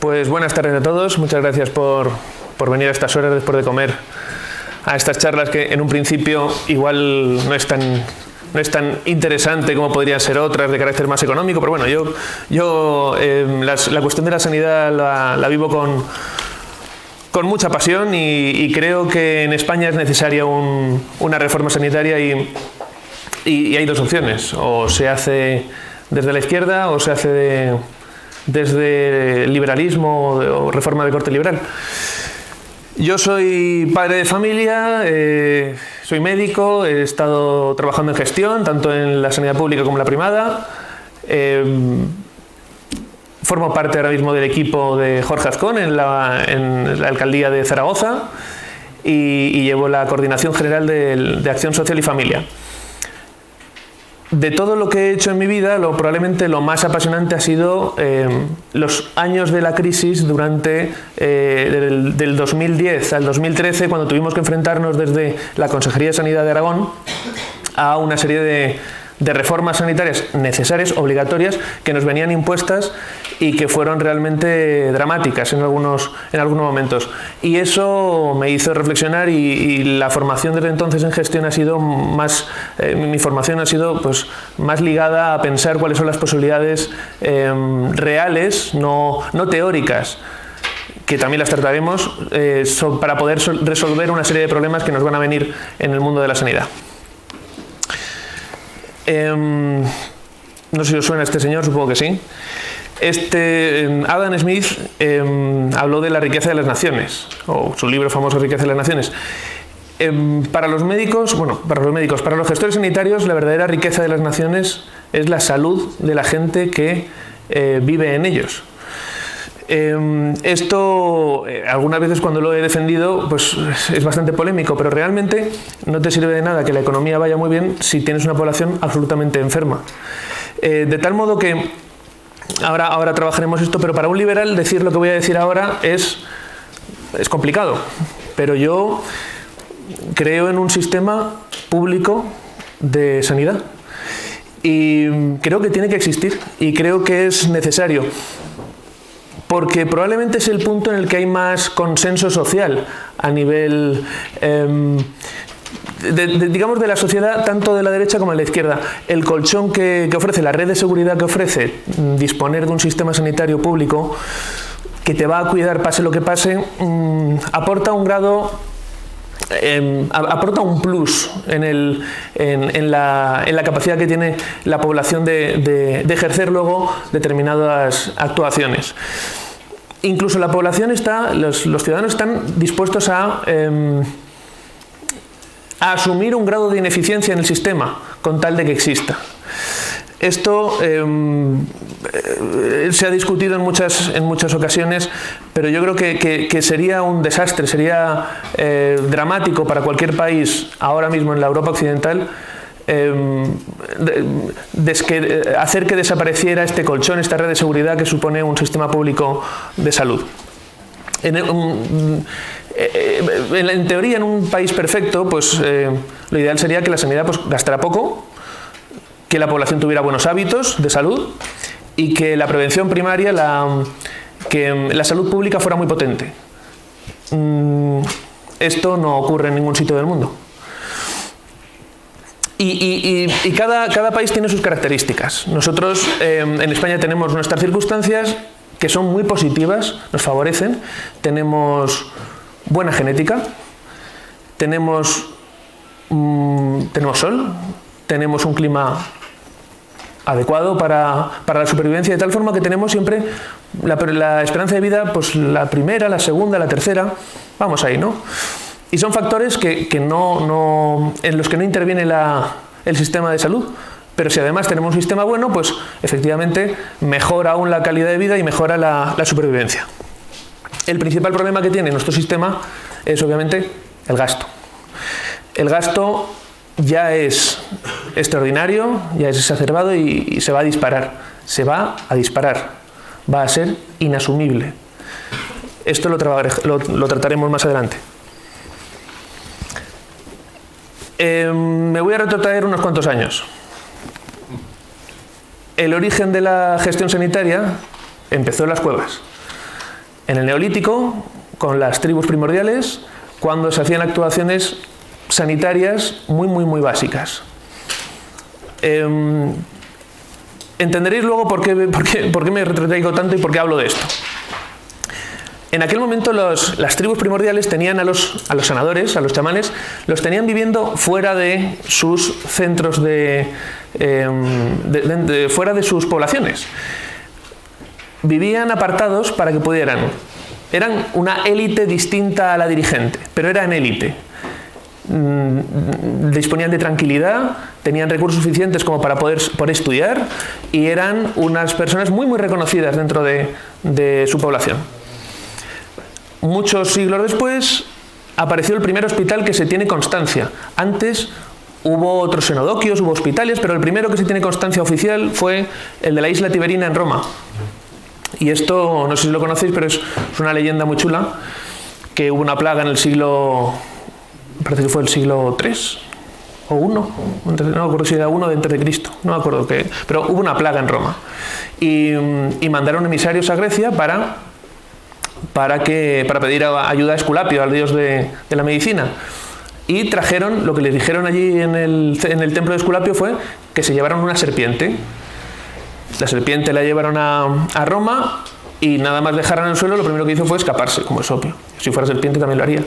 Pues buenas tardes a todos. Muchas gracias por venir a estas horas después de comer a estas charlas que en un principio igual no es tan interesante como podrían ser otras de carácter más económico, pero bueno, yo la cuestión de la sanidad la vivo con mucha pasión y creo que en España es necesaria una reforma sanitaria y hay dos opciones: o se hace desde la izquierda o se hace desde liberalismo o reforma de corte liberal. Yo soy padre de familia, soy médico, he estado trabajando en gestión, tanto en la sanidad pública como en la privada. Formo parte ahora mismo del equipo de Jorge Azcón en la alcaldía de Zaragoza y llevo la coordinación general de Acción Social y Familia. De todo lo que he hecho en mi vida, probablemente lo más apasionante ha sido los años de la crisis durante del 2010 al 2013, cuando tuvimos que enfrentarnos desde la Consejería de Sanidad de Aragón a una serie de reformas sanitarias necesarias, obligatorias, que nos venían impuestas y que fueron realmente dramáticas en algunos momentos. Y eso me hizo reflexionar y la formación desde entonces en gestión ha sido más, mi formación ha sido pues más ligada a pensar cuáles son las posibilidades reales, no teóricas, que también las trataremos, para poder resolver una serie de problemas que nos van a venir en el mundo de la sanidad. No sé si os suena este señor, supongo que sí. Adam Smith habló de la riqueza de las naciones, o su libro famoso Riqueza de las Naciones. Para los gestores sanitarios, la verdadera riqueza de las naciones es la salud de la gente que vive en ellos. Esto algunas veces cuando lo he defendido pues es bastante polémico, pero realmente no te sirve de nada que la economía vaya muy bien si tienes una población absolutamente enferma. De tal modo que ahora trabajaremos esto, pero para un liberal decir lo que voy a decir ahora es complicado, pero yo creo en un sistema público de sanidad y creo que tiene que existir y creo que es necesario, porque probablemente es el punto en el que hay más consenso social a nivel, digamos, de la sociedad, tanto de la derecha como de la izquierda. El colchón que ofrece, la red de seguridad que ofrece disponer de un sistema sanitario público que te va a cuidar pase lo que pase, aporta un grado, aporta un plus en la capacidad que tiene la población de ejercer luego determinadas actuaciones. Incluso la población los ciudadanos están dispuestos a asumir un grado de ineficiencia en el sistema con tal de que exista. Esto se ha discutido en muchas ocasiones, pero yo creo que sería un desastre, sería dramático para cualquier país ahora mismo en la Europa occidental hacer que desapareciera este colchón, esta red de seguridad que supone un sistema público de salud. En teoría, en un país perfecto, pues lo ideal sería que la sanidad pues gastara poco, que la población tuviera buenos hábitos de salud y que la prevención primaria, que la salud pública fuera muy potente. Esto no ocurre en ningún sitio del mundo. Y cada país tiene sus características. Nosotros en España tenemos nuestras circunstancias que son muy positivas, nos favorecen. Tenemos buena genética, tenemos sol, tenemos un clima adecuado para la supervivencia, de tal forma que tenemos siempre la esperanza de vida, pues la primera, la segunda, la tercera, vamos ahí, ¿no? Y son factores en los que no interviene el sistema de salud, pero si además tenemos un sistema bueno, pues efectivamente mejora aún la calidad de vida y mejora la supervivencia. El principal problema que tiene nuestro sistema es obviamente el gasto. El gasto ya es extraordinario, ya es exacerbado y se va a disparar. Se va a disparar. Va a ser inasumible. Esto lo trataremos más adelante. Me voy a retrotraer unos cuantos años. El origen de la gestión sanitaria empezó en las cuevas. en el Neolítico, con las tribus primordiales, cuando se hacían actuaciones sanitarias muy básicas. Entenderéis luego por qué me retrotraigo tanto y por qué hablo de esto. En aquel momento las tribus primordiales tenían a los sanadores, a los chamanes, los tenían viviendo fuera de sus centros fuera de sus poblaciones. Vivían apartados para que pudieran. Eran una élite distinta a la dirigente, pero eran élite. Disponían de tranquilidad, tenían recursos suficientes como para poder estudiar y eran unas personas muy reconocidas dentro de su población. Muchos siglos después apareció el primer hospital que se tiene constancia. Antes hubo otros enodoquios, hubo hospitales, pero el primero que se tiene constancia oficial fue el de la isla Tiberina en Roma. Y esto, no sé si lo conocéis, pero es una leyenda muy chula, que hubo una plaga en el siglo, parece que fue el siglo III o I, no me acuerdo si era I de antes de Cristo, no me acuerdo qué, pero hubo una plaga en Roma. Y mandaron emisarios a Grecia para pedir ayuda a Esculapio, al dios de la medicina. Y trajeron, lo que les dijeron allí en el templo de Esculapio fue que se llevaron una serpiente. La serpiente la llevaron a Roma y nada más dejarla en el suelo, lo primero que hizo fue escaparse, como es obvio. Si fuera serpiente también lo haría.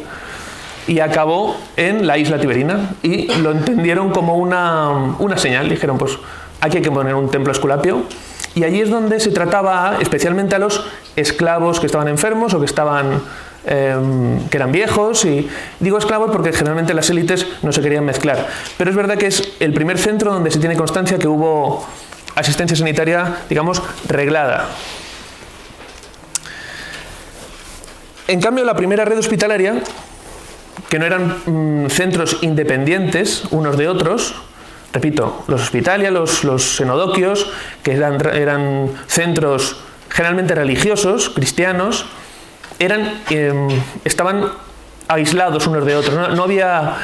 Y acabó en la isla Tiberina y lo entendieron como una señal. Dijeron, pues aquí hay que poner un templo a Esculapio. Y allí es donde se trataba especialmente a los esclavos que estaban enfermos o que eran viejos. Y digo esclavos porque generalmente las élites no se querían mezclar. Pero es verdad que es el primer centro donde se tiene constancia que hubo asistencia sanitaria, digamos, reglada. En cambio, la primera red hospitalaria, que no eran centros independientes unos de otros, repito, los hospitalia, los enodoquios, que eran centros generalmente religiosos, cristianos, estaban aislados unos de otros, no había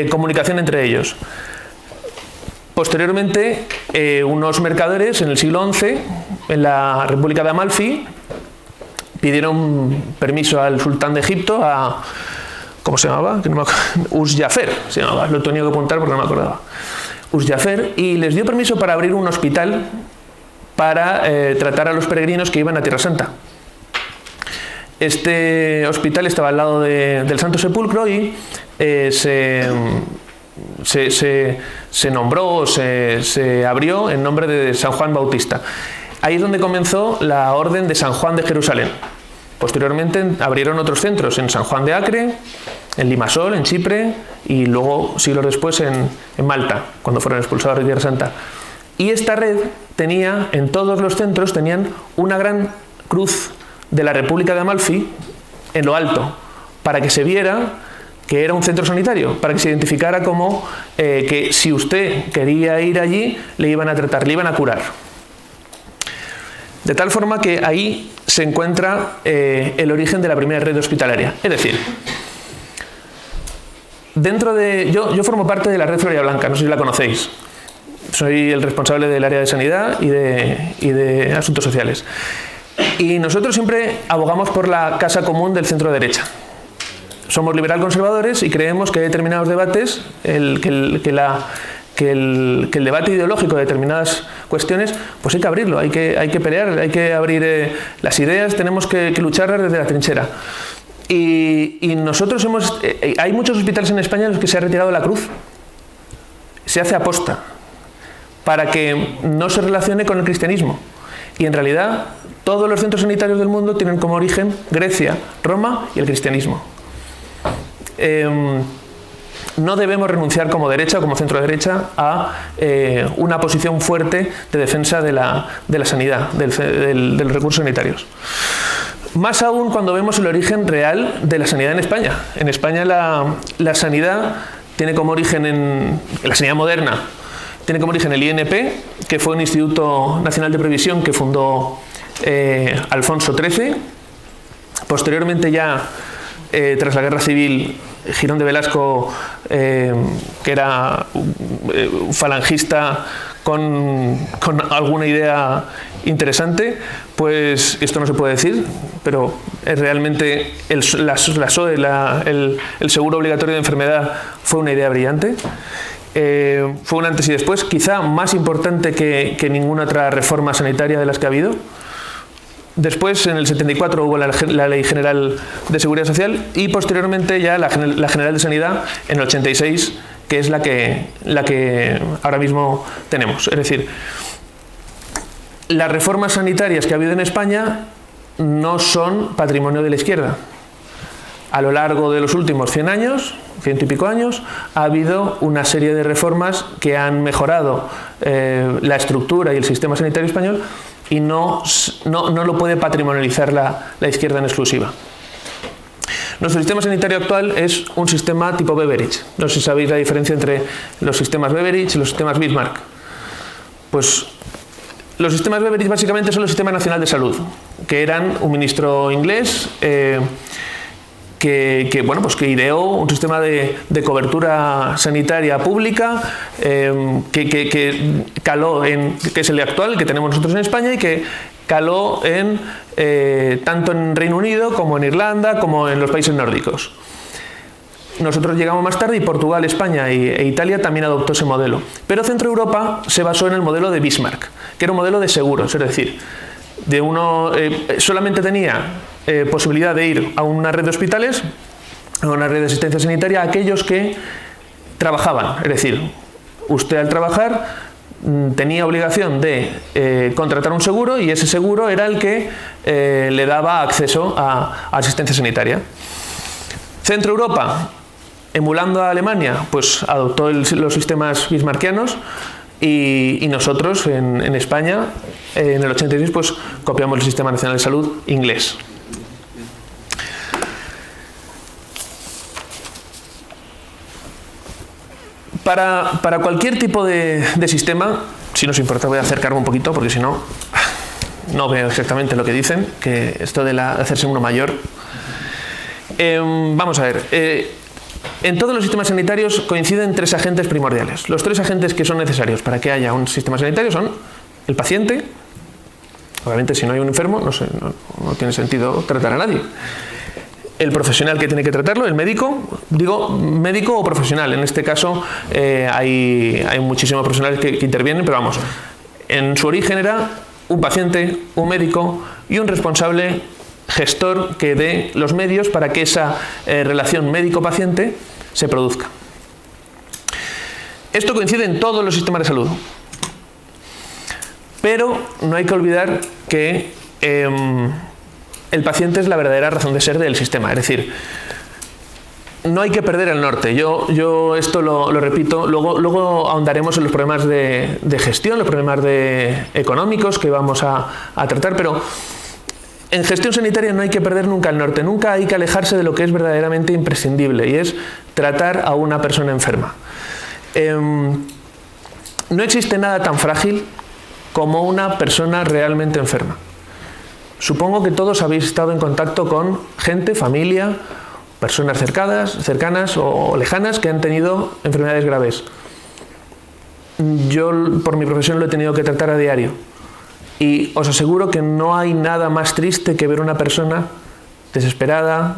comunicación entre ellos. Posteriormente, unos mercaderes en el siglo XI, en la República de Amalfi, pidieron permiso al sultán de Egipto, ¿cómo se llamaba? Usjafer, se llamaba, lo tenía que apuntar porque no me acordaba. Usjafer, y les dio permiso para abrir un hospital para tratar a los peregrinos que iban a Tierra Santa. Este hospital estaba al lado del Santo Sepulcro y se nombró, se abrió en nombre de San Juan Bautista. Ahí es donde comenzó la Orden de San Juan de Jerusalén. Posteriormente abrieron otros centros en San Juan de Acre, en Limasol, en Chipre, y luego, siglos después, en Malta, cuando fueron expulsados de Tierra Santa. Y esta red tenía, en todos los centros, tenían una gran cruz de la República de Amalfi en lo alto, para que se viera que era un centro sanitario, para que se identificara como que si usted quería ir allí, le iban a tratar, le iban a curar. De tal forma que ahí se encuentra el origen de la primera red hospitalaria. Es decir, yo formo parte de la red Floria Blanca, no sé si la conocéis. Soy el responsable del área de sanidad y de asuntos sociales. Y nosotros siempre abogamos por la casa común del centro derecha. Somos liberal conservadores y creemos que hay determinados debates, que el debate ideológico de determinadas cuestiones, pues hay que abrirlo, hay que pelear, hay que abrir las ideas, tenemos que lucharlas desde la trinchera. Y nosotros hay muchos hospitales en España en los que se ha retirado la cruz. Se hace aposta para que no se relacione con el cristianismo. Y en realidad todos los centros sanitarios del mundo tienen como origen Grecia, Roma y el cristianismo. No debemos renunciar como derecha o como centro derecha a una posición fuerte de defensa de la sanidad, de los recursos sanitarios. Más aún cuando vemos el origen real de la sanidad en España. En España la sanidad tiene como origen, la sanidad moderna, tiene como origen el INP, que fue un Instituto Nacional de Previsión que fundó Alfonso XIII. Posteriormente ya, tras la Guerra Civil, Girón de Velasco, que era un falangista con alguna idea interesante, pues esto no se puede decir, pero realmente el seguro obligatorio de enfermedad fue una idea brillante. Fue un antes y después, quizá más importante que ninguna otra reforma sanitaria de las que ha habido. Después, en el 74, hubo la Ley General de Seguridad Social y posteriormente ya la General de Sanidad en el 86, que es la que ahora mismo tenemos. Es decir, las reformas sanitarias que ha habido en España no son patrimonio de la izquierda. A lo largo de los últimos 100 años, 100 y pico años, ha habido una serie de reformas que han mejorado la estructura y el sistema sanitario español y no lo puede patrimonializar la izquierda en exclusiva. Nuestro sistema sanitario actual es un sistema tipo Beveridge. No sé si sabéis la diferencia entre los sistemas Beveridge y los sistemas Bismarck. Pues los sistemas Beveridge básicamente son el Sistema Nacional de Salud, que eran un ministro inglés que ideó un sistema de cobertura sanitaria pública que caló que es el actual, el que tenemos nosotros en España, y que caló tanto en Reino Unido como en Irlanda como en los países nórdicos. Nosotros llegamos más tarde y Portugal, España e Italia también adoptó ese modelo. Pero Centro Europa se basó en el modelo de Bismarck, que era un modelo de seguros, es decir, solamente tenía posibilidad de ir a una red de hospitales, a una red de asistencia sanitaria, a aquellos que trabajaban. Es decir, usted al trabajar tenía obligación de contratar un seguro y ese seguro era el que le daba acceso a asistencia sanitaria. Centro Europa, emulando a Alemania, pues adoptó los sistemas bismarckianos y nosotros en España, en el 86, pues copiamos el Sistema Nacional de Salud inglés. Para cualquier tipo de sistema, si nos importa voy a acercarme un poquito porque si no, no veo exactamente lo que dicen, que esto de hacerse uno mayor. Vamos a ver, en todos los sistemas sanitarios coinciden tres agentes primordiales. Los tres agentes que son necesarios para que haya un sistema sanitario son el paciente. Obviamente si no hay un enfermo no tiene sentido tratar a nadie. El profesional que tiene que tratarlo, el médico, digo médico o profesional, en este caso hay muchísimos profesionales que intervienen, pero vamos, en su origen era un paciente, un médico y un responsable gestor que dé los medios para que esa relación médico-paciente se produzca. Esto coincide en todos los sistemas de salud, pero no hay que olvidar que el paciente es la verdadera razón de ser del sistema, es decir, no hay que perder el norte. Yo esto lo repito, luego ahondaremos en los problemas de gestión, los problemas económicos que vamos a tratar, pero en gestión sanitaria no hay que perder nunca el norte, nunca hay que alejarse de lo que es verdaderamente imprescindible y es tratar a una persona enferma. No existe nada tan frágil como una persona realmente enferma. Supongo que todos habéis estado en contacto con gente, familia, personas cercanas o lejanas que han tenido enfermedades graves. Yo, por mi profesión, lo he tenido que tratar a diario. Y os aseguro que no hay nada más triste que ver una persona desesperada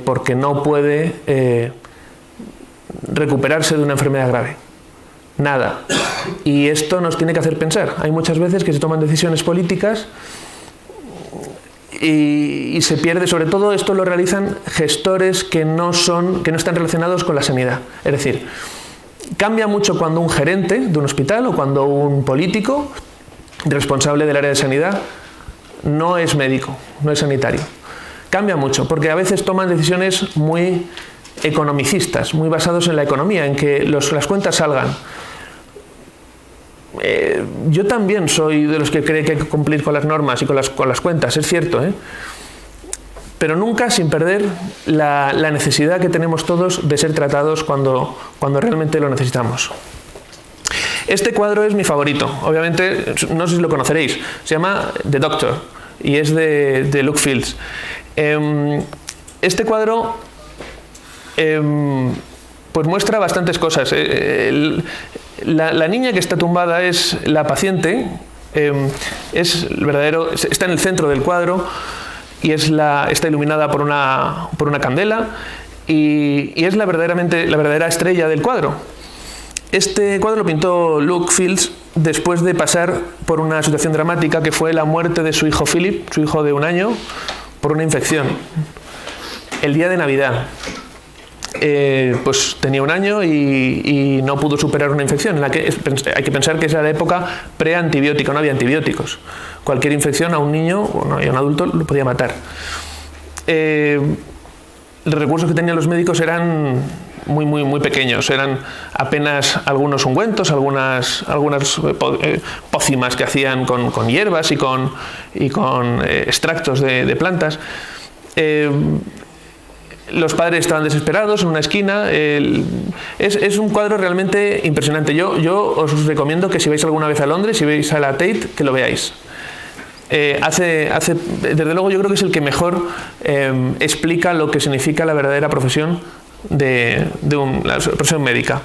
porque no puede recuperarse de una enfermedad grave. Nada. Y esto nos tiene que hacer pensar. Hay muchas veces que se toman decisiones políticas y se pierde, sobre todo esto lo realizan gestores que no están relacionados con la sanidad. Es decir, cambia mucho cuando un gerente de un hospital o cuando un político responsable del área de sanidad no es médico, no es sanitario. Cambia mucho, porque a veces toman decisiones muy economicistas, muy basados en la economía, en que las cuentas salgan. Yo también soy de los que cree que hay que cumplir con las normas y con las cuentas, es cierto, pero nunca sin perder la necesidad que tenemos todos de ser tratados cuando realmente lo necesitamos. Este cuadro es mi favorito, obviamente no sé si lo conoceréis, se llama The Doctor y es de Luke Fields. Este cuadro pues muestra bastantes cosas. La niña que está tumbada es la paciente, está en el centro del cuadro y está iluminada por una candela y es la verdadera estrella del cuadro. Este cuadro lo pintó Luke Fields después de pasar por una situación dramática que fue la muerte de su hijo Philip, su hijo de 1 año, por una infección. El día de Navidad. Pues tenía 1 año y no pudo superar una infección. En la que hay que pensar que esa era la época pre-antibiótica, no había antibióticos. Cualquier infección a un niño y a un adulto lo podía matar. Los recursos que tenían los médicos eran muy pequeños, eran apenas algunos ungüentos, algunas pócimas que hacían con hierbas y con extractos de plantas. Los padres estaban desesperados en una esquina. Es un cuadro realmente impresionante. Yo os recomiendo que si vais alguna vez a Londres, si vais a la Tate, que lo veáis. Desde luego yo creo que es el que mejor explica lo que significa la verdadera profesión la profesión médica.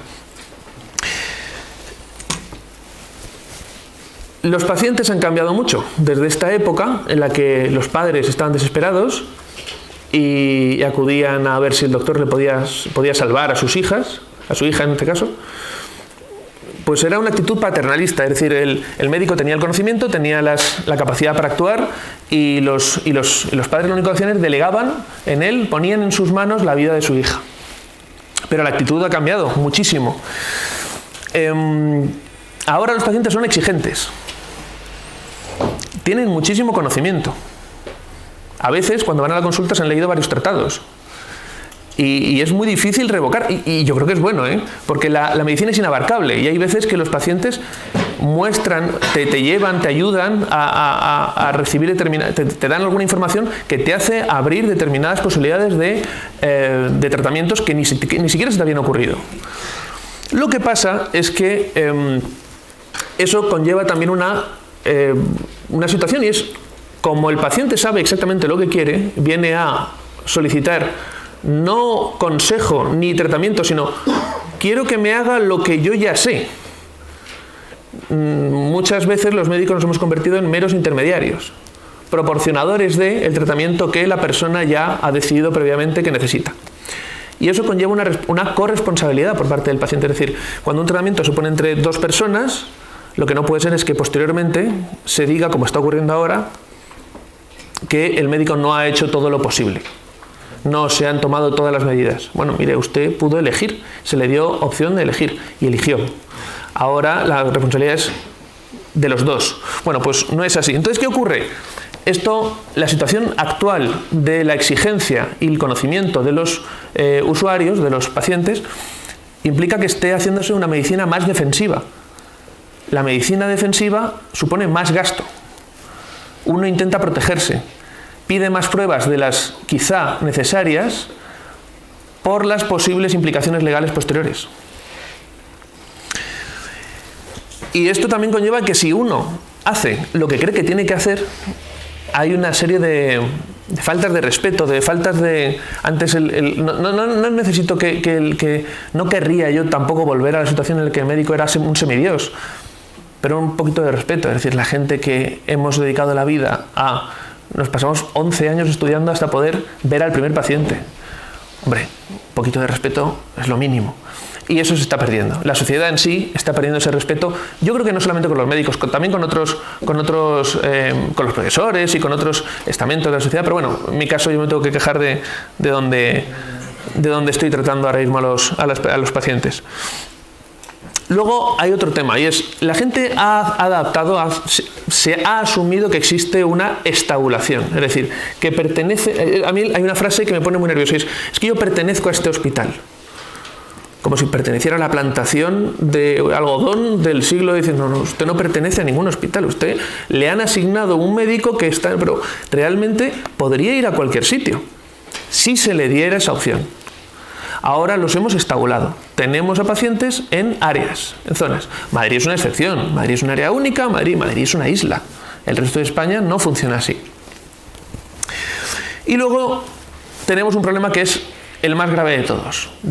Los pacientes han cambiado mucho desde esta época en la que los padres estaban desesperados y acudían a ver si el doctor le podía salvar a sus hijas, a su hija en este caso. Pues era una actitud paternalista, es decir, el médico tenía el conocimiento, tenía la capacidad para actuar y los padres lo único que hacían es delegaban en él, ponían en sus manos la vida de su hija. Pero la actitud ha cambiado muchísimo. Ahora los pacientes son exigentes, tienen muchísimo conocimiento. A veces cuando van a la consulta se han leído varios tratados. Y es muy difícil revocar, y yo creo que es bueno, porque la medicina es inabarcable y hay veces que los pacientes muestran, te llevan, te ayudan a recibir te dan alguna información que te hace abrir determinadas posibilidades de tratamientos que ni siquiera se te habían ocurrido. Lo que pasa es que eso conlleva también una situación, y es como el paciente sabe exactamente lo que quiere, viene a solicitar no consejo ni tratamiento, sino quiero que me haga lo que yo ya sé. Muchas veces los médicos nos hemos convertido en meros intermediarios, proporcionadores del tratamiento que la persona ya ha decidido previamente que necesita. Y eso conlleva una corresponsabilidad por parte del paciente. Es decir, cuando un tratamiento se pone entre 2 personas, lo que no puede ser es que posteriormente se diga, como está ocurriendo ahora, que el médico no ha hecho todo lo posible. No se han tomado todas las medidas. Bueno, mire, usted pudo elegir, se le dio opción de elegir y eligió. Ahora la responsabilidad es de los 2. Bueno, pues no es así. Entonces, ¿qué ocurre? La situación actual de la exigencia y el conocimiento de los usuarios, de los pacientes, implica que esté haciéndose una medicina más defensiva. La medicina defensiva supone más gasto. Uno intenta protegerse. Pide más pruebas de las quizá necesarias por las posibles implicaciones legales posteriores. Y esto también conlleva que si uno hace lo que cree que tiene que hacer, hay una serie de faltas de respeto, de faltas de... Antes no necesito que no querría yo tampoco volver a la situación en la que el médico era un semidios, pero un poquito de respeto. Es decir, la gente que hemos dedicado la vida nos pasamos 11 años estudiando hasta poder ver al primer paciente. Hombre, un poquito de respeto es lo mínimo. Y eso se está perdiendo. La sociedad en sí está perdiendo ese respeto. Yo creo que no solamente con los médicos, también con los profesores y con otros estamentos de la sociedad. Pero bueno, en mi caso yo me tengo que quejar de donde estoy tratando ahora mismo a los pacientes. Luego hay otro tema, y es, la gente se ha asumido que existe una estabulación, es decir, que pertenece... A mí hay una frase que me pone muy nervioso, es que yo pertenezco a este hospital, como si perteneciera a la plantación de algodón del siglo XIX. No, usted no pertenece a ningún hospital, usted le han asignado un médico que está... Pero realmente podría ir a cualquier sitio, si se le diera esa opción. Ahora los hemos estabulado. Tenemos a pacientes en áreas, en zonas. Madrid es una excepción. Madrid es un área única. Madrid es una isla. El resto de España no funciona así. Y luego tenemos un problema que es el más grave de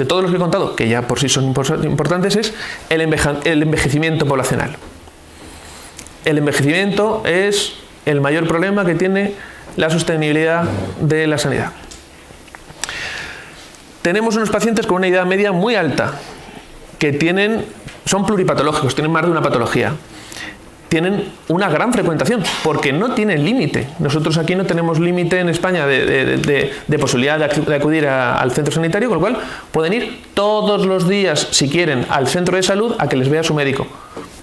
todos los que he contado, que ya por sí son importantes, es el envejecimiento poblacional. El envejecimiento es el mayor problema que tiene la sostenibilidad de la sanidad. Tenemos unos pacientes con una edad media muy alta, que son pluripatológicos, tienen más de una patología. Tienen una gran frecuentación, porque no tienen límite. Nosotros aquí no tenemos límite en España de posibilidad de acudir al centro sanitario, con lo cual pueden ir todos los días, si quieren, al centro de salud a que les vea su médico.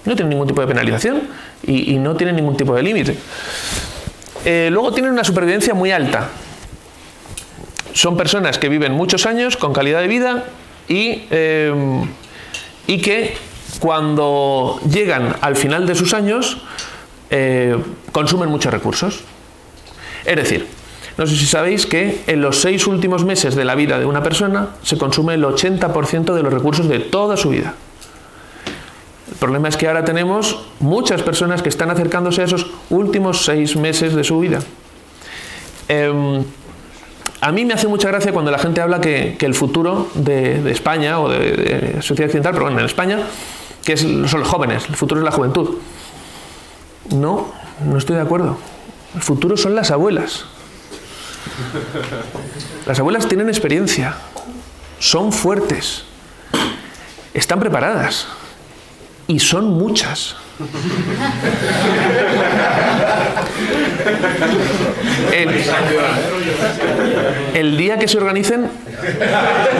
No tienen ningún tipo de penalización y no tienen ningún tipo de límite. Luego tienen una supervivencia muy alta. Son personas que viven muchos años con calidad de vida y que cuando llegan al final de sus años consumen muchos recursos. Es decir, no sé si sabéis que en los 6 últimos meses de la vida de una persona se consume el 80% de los recursos de toda su vida. El problema es que ahora tenemos muchas personas que están acercándose a esos últimos 6 meses de su vida. A mí me hace mucha gracia cuando la gente habla que el futuro de España o de sociedad occidental, pero bueno, en España, son los jóvenes, el futuro es la juventud. No estoy de acuerdo. El futuro son las abuelas. Las abuelas tienen experiencia, son fuertes, están preparadas y son muchas. El día que se organicen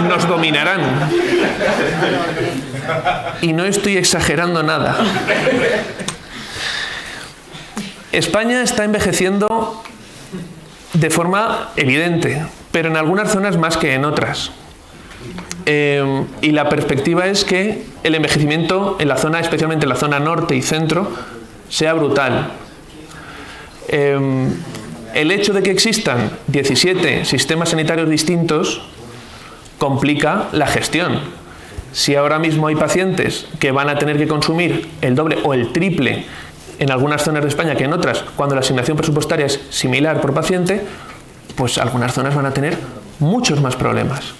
nos dominarán. Y no estoy exagerando nada. España está envejeciendo de forma evidente, pero en algunas zonas más que en otras. Y la perspectiva es que el envejecimiento en la zona, especialmente en la zona norte y centro, sea brutal. El hecho de que existan 17 sistemas sanitarios distintos complica la gestión. Si ahora mismo hay pacientes que van a tener que consumir el doble o el triple en algunas zonas de España que en otras, cuando la asignación presupuestaria es similar por paciente, pues algunas zonas van a tener muchos más problemas.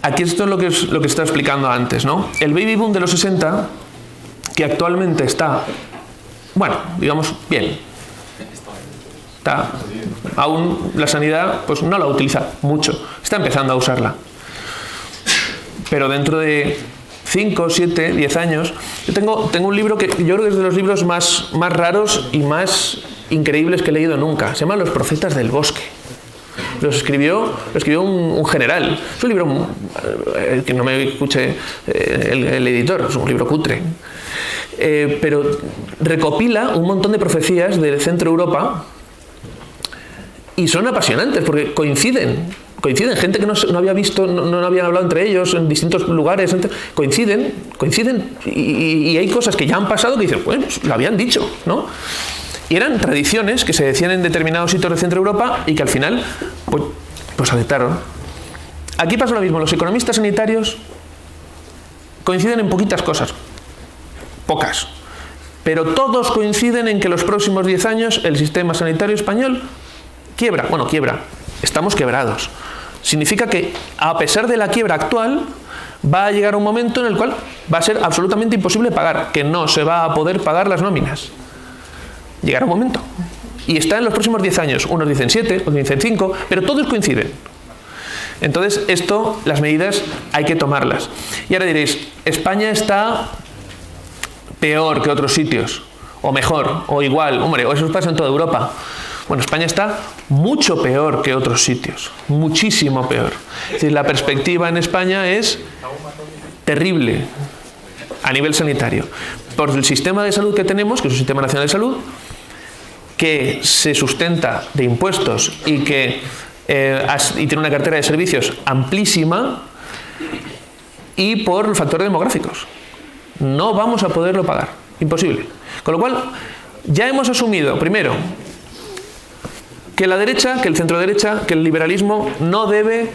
Aquí esto es lo que estaba explicando antes, ¿no? El baby boom de los 60, que actualmente está, bueno, digamos, bien. Aún la sanidad pues no la utiliza mucho, está empezando a usarla. Pero dentro de 5, 7, 10 años, yo tengo un libro que yo creo que es de los libros más raros y más increíbles que he leído nunca. Se llama Los profetas del bosque. Lo escribió un general. Es un libro, que no me escuche el editor, es un libro cutre. Pero recopila un montón de profecías del centro Europa y son apasionantes porque coinciden, gente que no había visto, no habían hablado entre ellos en distintos lugares, coinciden y hay cosas que ya han pasado que dicen, bueno, pues lo habían dicho, ¿no? Y eran tradiciones que se decían en determinados sitios de Centro Europa y que al final pues aceptaron. Aquí pasa lo mismo, los economistas sanitarios coinciden en poquitas cosas, pocas, pero todos coinciden en que los próximos 10 años el sistema sanitario español quiebra, estamos quebrados. Significa que a pesar de la quiebra actual va a llegar un momento en el cual va a ser absolutamente imposible pagar, que no se va a poder pagar las nóminas. Llegará un momento. Y está en los próximos 10 años. Unos dicen 7, otros dicen 5, pero todos coinciden. Entonces, las medidas hay que tomarlas. Y ahora diréis, España está peor que otros sitios, o mejor, o igual. Hombre, o eso pasa en toda Europa. Bueno, España está mucho peor que otros sitios, muchísimo peor. Es decir, la perspectiva en España es terrible a nivel sanitario. Por el sistema de salud que tenemos, que es un sistema nacional de salud, que se sustenta de impuestos y que tiene una cartera de servicios amplísima, y por factores demográficos. No vamos a poderlo pagar, imposible. Con lo cual, ya hemos asumido, primero, que la derecha, que el centro-derecha, que el liberalismo no debe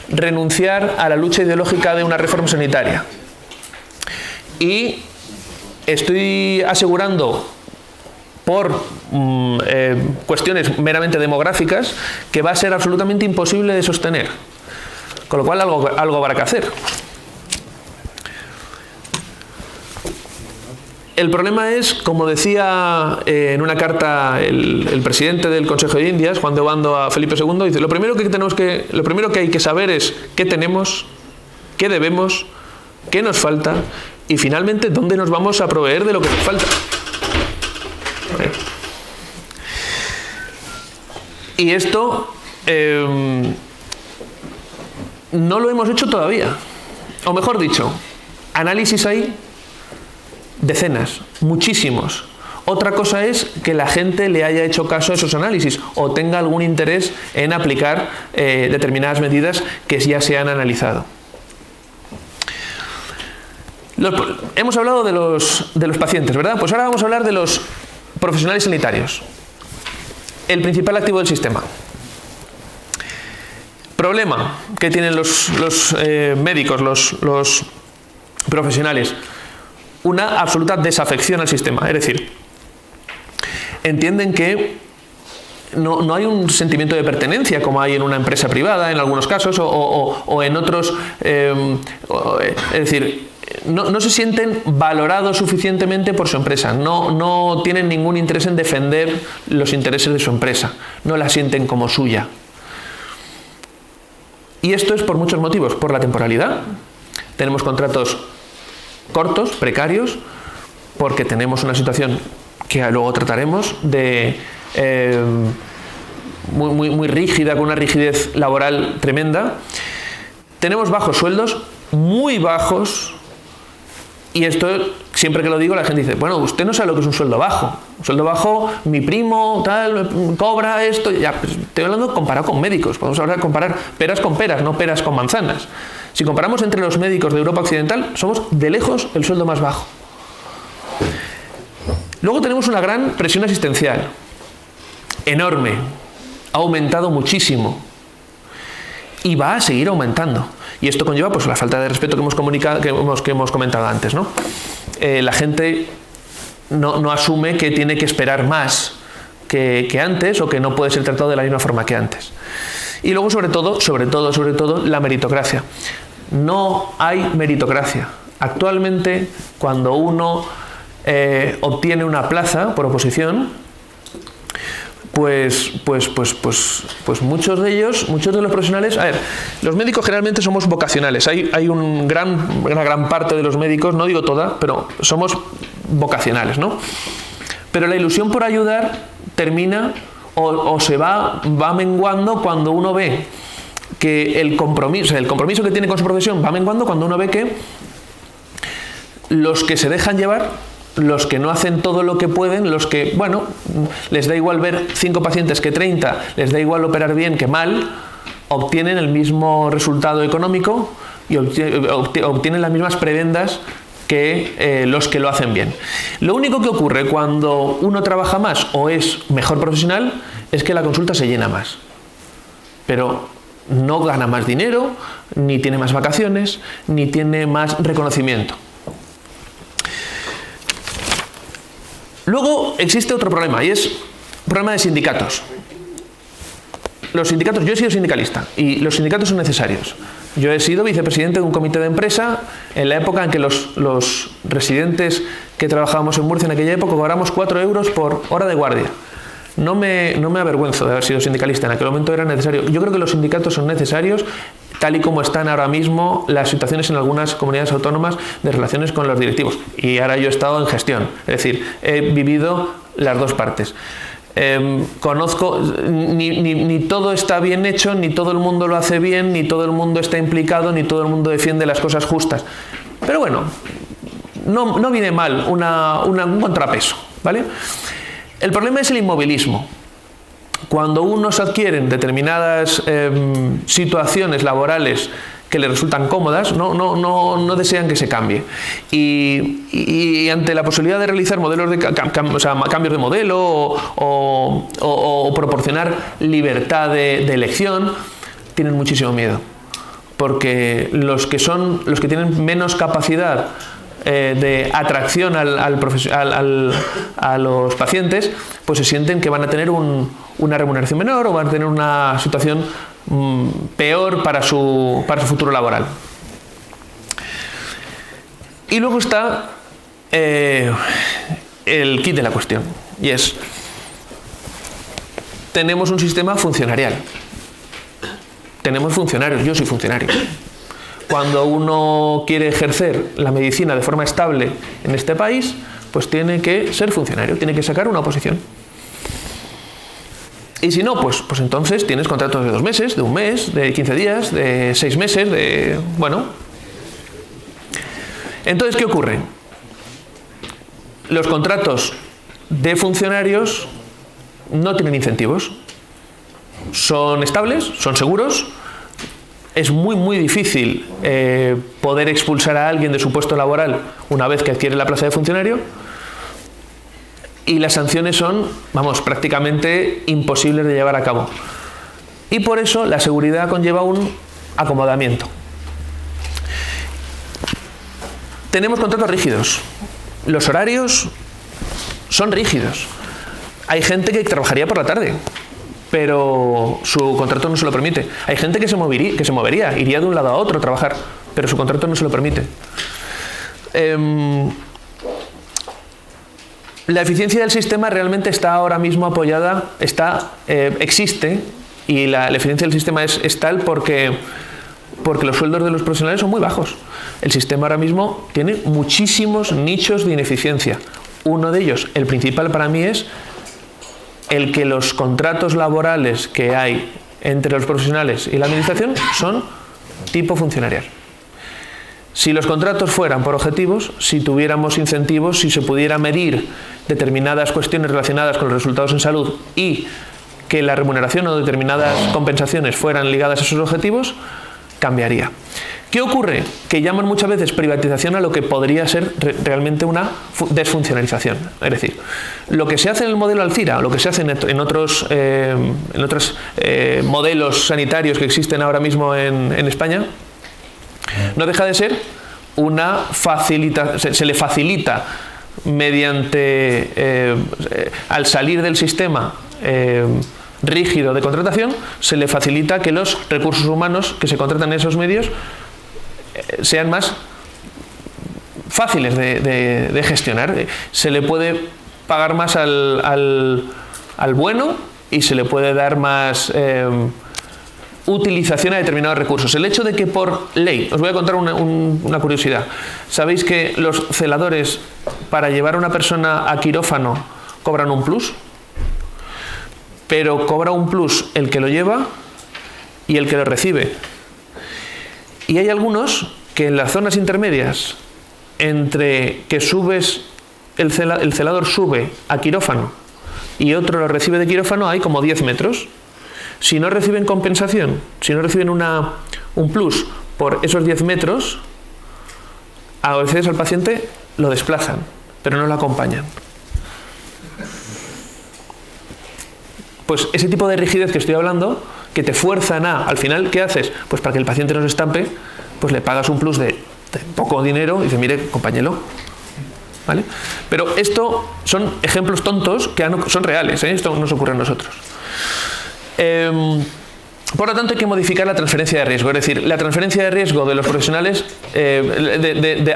renunciar a la lucha ideológica de una reforma sanitaria. Y estoy asegurando por cuestiones meramente demográficas que va a ser absolutamente imposible de sostener. Con lo cual algo habrá que hacer. El problema es, como decía en una carta el presidente del Consejo de Indias, Juan de Obando, a Felipe II, dice: lo primero que hay que saber es qué tenemos, qué debemos, qué nos falta y finalmente dónde nos vamos a proveer de lo que nos falta. Y esto no lo hemos hecho todavía. O mejor dicho, análisis hay decenas, muchísimos. Otra cosa es que la gente le haya hecho caso a esos análisis o tenga algún interés en aplicar determinadas medidas que ya se han analizado. Hemos hablado de los pacientes, ¿verdad? Pues ahora vamos a hablar de los profesionales sanitarios. El principal activo del sistema. Problema que tienen los médicos, los profesionales. Una absoluta desafección al sistema. Es decir, entienden que no hay un sentimiento de pertenencia como hay en una empresa privada en algunos casos o en otros. Es decir, no se sienten valorados suficientemente por su empresa. No tienen ningún interés en defender los intereses de su empresa. No la sienten como suya. Y esto es por muchos motivos. Por la temporalidad. Tenemos contratos cortos, precarios, porque tenemos una situación que luego trataremos de muy rígida, con una rigidez laboral tremenda. Tenemos bajos sueldos, muy bajos, y esto siempre que lo digo la gente dice: bueno, usted no sabe lo que es un sueldo bajo. Un sueldo bajo, mi primo tal cobra esto. Ya, pues, estoy hablando comparado con médicos. Podemos ahora comparar peras con peras, no peras con manzanas. Si comparamos entre los médicos de Europa Occidental, somos de lejos el sueldo más bajo. Luego tenemos una gran presión asistencial, enorme, ha aumentado muchísimo y va a seguir aumentando. Y esto conlleva pues la falta de respeto que hemos comentado antes, ¿no? La gente no asume que tiene que esperar más que antes o que no puede ser tratado de la misma forma que antes. Y luego, sobre todo, la meritocracia. No hay meritocracia. Actualmente, cuando uno obtiene una plaza por oposición, pues muchos de los profesionales... A ver, los médicos generalmente somos vocacionales. Hay una gran parte de los médicos, no digo toda, pero somos vocacionales, ¿no? Pero la ilusión por ayudar termina o se va menguando cuando uno ve que el compromiso que tiene con su profesión va menguando, cuando uno ve que los que se dejan llevar, los que no hacen todo lo que pueden, los que, bueno, les da igual ver 5 pacientes que 30, les da igual operar bien que mal, obtienen el mismo resultado económico y obtienen las mismas prebendas que los que lo hacen bien. Lo único que ocurre cuando uno trabaja más o es mejor profesional es que la consulta se llena más. Pero no gana más dinero, ni tiene más vacaciones, ni tiene más reconocimiento. Luego existe otro problema, y es el problema de sindicatos. Los sindicatos, yo he sido sindicalista y los sindicatos son necesarios. Yo he sido vicepresidente de un comité de empresa en la época en que los residentes que trabajábamos en Murcia en aquella época cobramos 4 euros por hora de guardia. No me avergüenzo de haber sido sindicalista, en aquel momento era necesario. Yo creo que los sindicatos son necesarios, tal y como están ahora mismo las situaciones en algunas comunidades autónomas de relaciones con los directivos. Y ahora yo he estado en gestión, es decir, he vivido las dos partes. Conozco, ni todo está bien hecho, ni todo el mundo lo hace bien, ni todo el mundo está implicado, ni todo el mundo defiende las cosas justas. Pero bueno, no viene mal un contrapeso, ¿vale? El problema es el inmovilismo. Cuando unos adquieren determinadas situaciones laborales que les resultan cómodas, no desean que se cambie. Y ante la posibilidad de realizar modelos de cambios de modelo o proporcionar libertad de elección, tienen muchísimo miedo. Porque los que tienen menos capacidad de atracción a los pacientes, pues se sienten que van a tener una remuneración menor o van a tener una situación peor para su futuro laboral. Y luego está el kit de la cuestión, y es: tenemos un sistema funcionarial. Tenemos funcionarios, yo soy funcionario. Cuando uno quiere ejercer la medicina de forma estable en este país, pues tiene que ser funcionario, tiene que sacar una oposición. Y si no, pues entonces tienes contratos de 2 meses, de 1 mes, de 15 días, de 6 meses, de... bueno. Entonces, ¿qué ocurre? Los contratos de funcionarios no tienen incentivos. Son estables, son seguros. Es muy difícil poder expulsar a alguien de su puesto laboral una vez que adquiere la plaza de funcionario. Y las sanciones son, prácticamente imposibles de llevar a cabo. Y por eso la seguridad conlleva un acomodamiento. Tenemos contratos rígidos. Los horarios son rígidos. Hay gente que trabajaría por la tarde, pero su contrato no se lo permite. Hay gente que se movería, iría de un lado a otro a trabajar, pero su contrato no se lo permite. La eficiencia del sistema realmente está ahora mismo apoyada, existe, y la eficiencia del sistema es tal porque los sueldos de los profesionales son muy bajos. El sistema ahora mismo tiene muchísimos nichos de ineficiencia. Uno de ellos, el principal para mí, es el que los contratos laborales que hay entre los profesionales y la administración son tipo funcionarial. Si los contratos fueran por objetivos, si tuviéramos incentivos, si se pudiera medir determinadas cuestiones relacionadas con los resultados en salud y que la remuneración o determinadas compensaciones fueran ligadas a esos objetivos, cambiaría. ¿Qué ocurre? Que llaman muchas veces privatización a lo que podría ser realmente una desfuncionalización. Es decir, lo que se hace en el modelo Alcira, lo que se hace en otros modelos sanitarios que existen ahora mismo en España, no deja de ser una facilitación. Se le facilita mediante, al salir del sistema rígido de contratación, se le facilita que los recursos humanos que se contratan en esos medios sean más fáciles de gestionar. Se le puede pagar más al bueno y se le puede dar más utilización a determinados recursos. El hecho de que por ley, os voy a contar una curiosidad. ¿Sabéis que los celadores, para llevar a una persona a quirófano, cobran un plus? Pero cobra un plus el que lo lleva y el que lo recibe. Y hay algunos que en las zonas intermedias, entre que el celador sube a quirófano y otro lo recibe de quirófano, hay como 10 metros. Si no reciben compensación, si no reciben un plus por esos 10 metros, a veces al paciente lo desplazan, pero no lo acompañan. Pues ese tipo de rigidez que estoy hablando, que te fuerzan al final, ¿qué haces? Pues para que el paciente no se estampe, pues le pagas un plus de poco dinero y dices, mire, acompáñelo. ¿Vale? Pero esto son ejemplos tontos que son reales, ¿eh? Esto nos ocurre a nosotros. Por lo tanto, hay que modificar la transferencia de riesgo. Es decir, la transferencia de riesgo de los profesionales,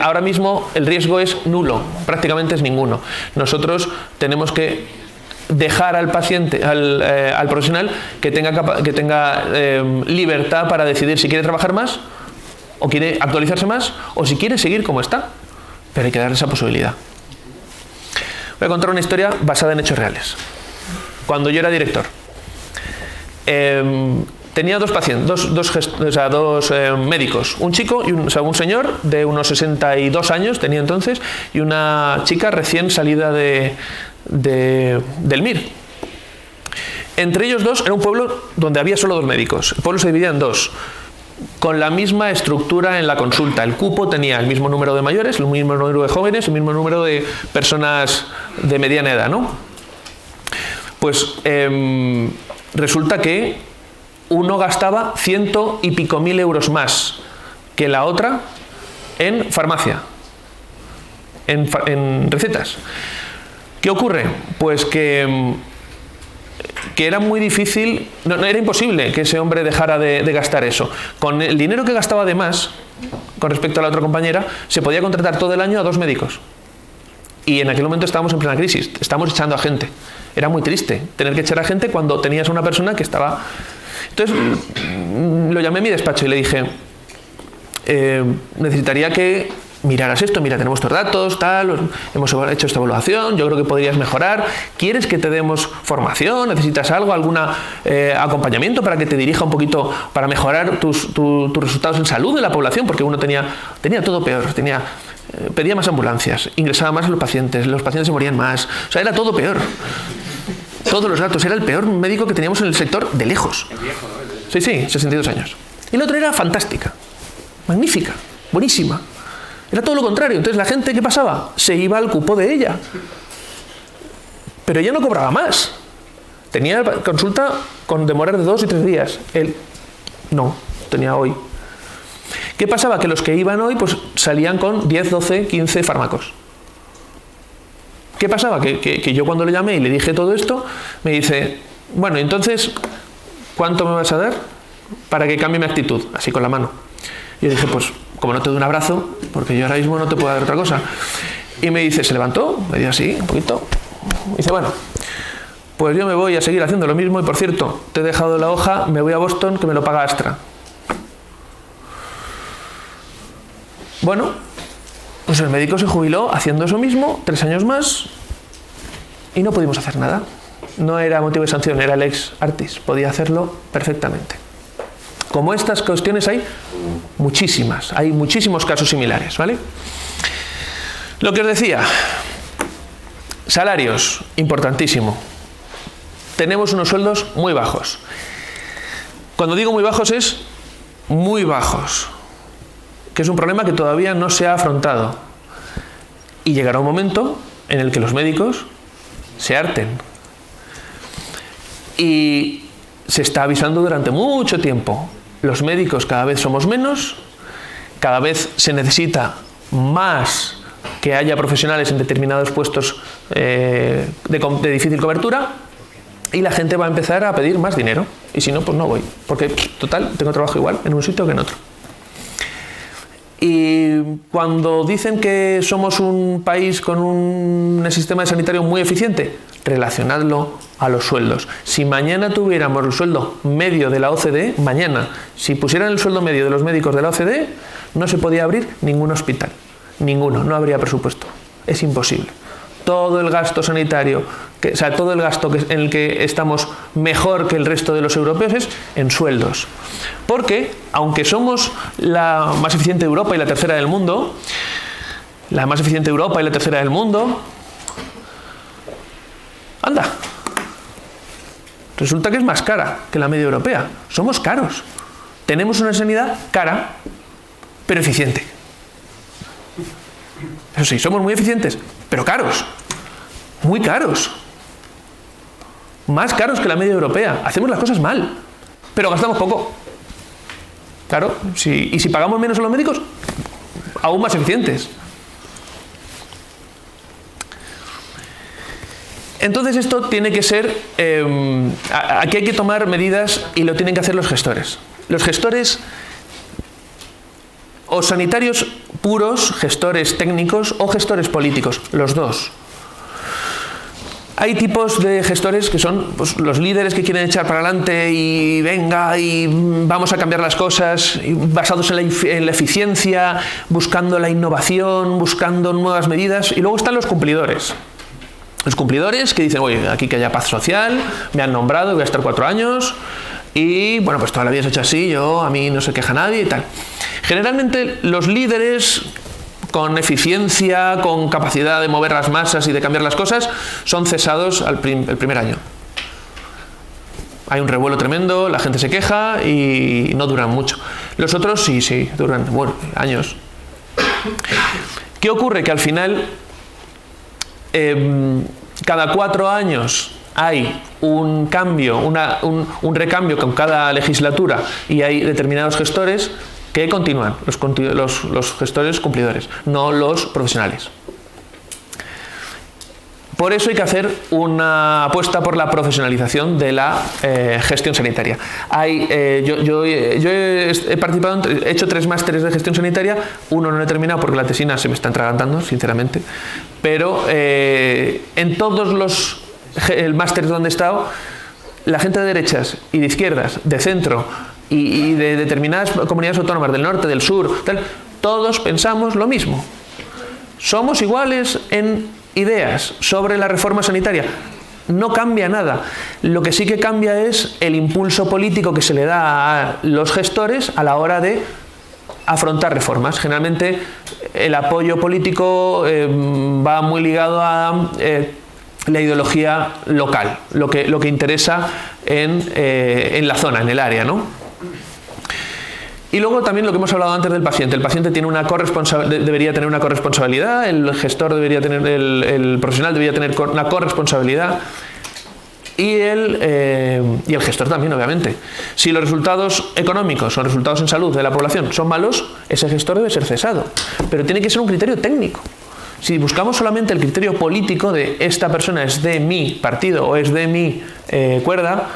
ahora mismo el riesgo es nulo, prácticamente es ninguno. Nosotros tenemos que dejar al paciente, al profesional, que tenga libertad para decidir si quiere trabajar más o quiere actualizarse más o si quiere seguir como está, pero hay que darle esa posibilidad. Voy a contar una historia basada en hechos reales. Cuando yo era director, tenía dos pacientes, dos médicos, un chico y un señor de unos 62 años tenía entonces, y una chica recién salida del MIR. Entre ellos dos era un pueblo donde había solo 2 médicos. El pueblo se dividía en 2, con la misma estructura en la consulta. El cupo tenía el mismo número de mayores, el mismo número de jóvenes, el mismo número de personas de mediana edad, ¿no? Pues resulta que uno gastaba 100 y pico mil euros más que la otra en farmacia. en recetas. ¿Qué ocurre? Pues que era muy difícil, no, era imposible que ese hombre dejara de gastar eso. Con el dinero que gastaba de más, con respecto a la otra compañera, se podía contratar todo el año a 2 médicos. Y en aquel momento estábamos en plena crisis, estábamos echando a gente. Era muy triste tener que echar a gente cuando tenías a una persona que estaba... Entonces lo llamé a mi despacho y le dije, necesitaría que miraras esto, mira, tenemos estos datos, tal, hemos hecho esta evaluación, yo creo que podrías mejorar, ¿quieres que te demos formación? ¿Necesitas algo, algún acompañamiento para que te dirija un poquito, para mejorar tus resultados en salud de la población? Porque uno tenía todo peor, pedía más ambulancias, ingresaba más a los pacientes se morían más, o sea, era todo peor. Todos los datos, era el peor médico que teníamos en el sector de lejos. Sí, 62 años. Y la otra era fantástica, magnífica, buenísima. Era todo lo contrario. Entonces la gente, ¿qué pasaba? Se iba al cupo de ella. Pero ella no cobraba más. Tenía consulta con demoras de 2 y 3 días. Él no, tenía hoy. ¿Qué pasaba? Que los que iban hoy pues salían con 10, 12, 15 fármacos. ¿Qué pasaba? Que yo cuando le llamé y le dije todo esto, me dice, bueno, entonces, ¿cuánto me vas a dar para que cambie mi actitud? Así con la mano. Y yo dije, pues, como no te doy un abrazo, porque yo ahora mismo no te puedo dar otra cosa. Y me dice, se levantó, me dio así, un poquito. Y dice, bueno, pues yo me voy a seguir haciendo lo mismo y, por cierto, te he dejado la hoja, me voy a Boston, que me lo paga Astra. Bueno, pues el médico se jubiló haciendo eso mismo, 3 años más, y no pudimos hacer nada. No era motivo de sanción, era lex artis, podía hacerlo perfectamente. Como estas cuestiones hay muchísimos casos similares, ¿vale? Lo que os decía, salarios, importantísimo. Tenemos unos sueldos muy bajos. Cuando digo muy bajos es muy bajos, que es un problema que todavía no se ha afrontado. Y llegará un momento en el que los médicos se harten. Y se está avisando durante mucho tiempo. Los médicos cada vez somos menos, cada vez se necesita más que haya profesionales en determinados puestos de difícil cobertura, y la gente va a empezar a pedir más dinero. Y si no, pues no voy. Porque, total, tengo trabajo igual en un sitio que en otro. Y cuando dicen que somos un país con un sistema sanitario muy eficiente, relacionadlo a los sueldos. Si mañana tuviéramos el sueldo medio de la OCDE, si pusieran el sueldo medio de los médicos de la OCDE, no se podía abrir ningún hospital. Ninguno, no habría presupuesto. Es imposible. Todo el gasto sanitario, todo el gasto en el que estamos mejor que el resto de los europeos es en sueldos. Porque, aunque somos la más eficiente de Europa y la tercera del mundo, anda, resulta que es más cara que la media europea. Somos caros. Tenemos una sanidad cara, pero eficiente. Eso sí, somos muy eficientes, pero caros. Muy caros. Más caros que la media europea. Hacemos las cosas mal, pero gastamos poco. Claro, y si pagamos menos a los médicos, aún más eficientes. Entonces esto tiene que ser, aquí hay que tomar medidas y lo tienen que hacer los gestores. Los gestores o sanitarios puros, gestores técnicos o gestores políticos, los dos. Hay tipos de gestores que son pues, los líderes que quieren echar para adelante y venga y vamos a cambiar las cosas basados en la eficiencia, buscando la innovación, buscando nuevas medidas. Y luego están los cumplidores. Los cumplidores que dicen, oye, aquí que haya paz social, me han nombrado, voy a estar 4 años y bueno, pues toda la vida se ha hecho así, a mí no se queja nadie y tal. Generalmente los líderes con eficiencia, con capacidad de mover las masas y de cambiar las cosas, son cesados el primer año. Hay un revuelo tremendo, la gente se queja y no duran mucho. Los otros sí, duran años. ¿Qué ocurre? Que al final, cada 4 años hay un cambio, un recambio con cada legislatura y hay determinados gestores que continúan, los gestores cumplidores, no los profesionales. Por eso hay que hacer una apuesta por la profesionalización de la gestión sanitaria. Yo he participado, he hecho 3 másteres de gestión sanitaria, uno no he terminado porque la tesina se me está atragantando, sinceramente, pero en todos los másteres donde he estado, la gente de derechas y de izquierdas, de centro y de determinadas comunidades autónomas del norte, del sur, todos pensamos lo mismo. Somos iguales en ideas sobre la reforma sanitaria. No cambia nada. Lo que sí que cambia es el impulso político que se le da a los gestores a la hora de afrontar reformas. Generalmente el apoyo político va muy ligado a la ideología local, lo que interesa en la zona, en el área, ¿no? Y luego también lo que hemos hablado antes del paciente. El paciente tiene debería tener una corresponsabilidad, el gestor debería tener, el profesional debería tener una corresponsabilidad y el gestor también, obviamente. Si los resultados económicos o los resultados en salud de la población son malos, ese gestor debe ser cesado. Pero tiene que ser un criterio técnico. Si buscamos solamente el criterio político de esta persona es de mi partido o es de mi cuerda,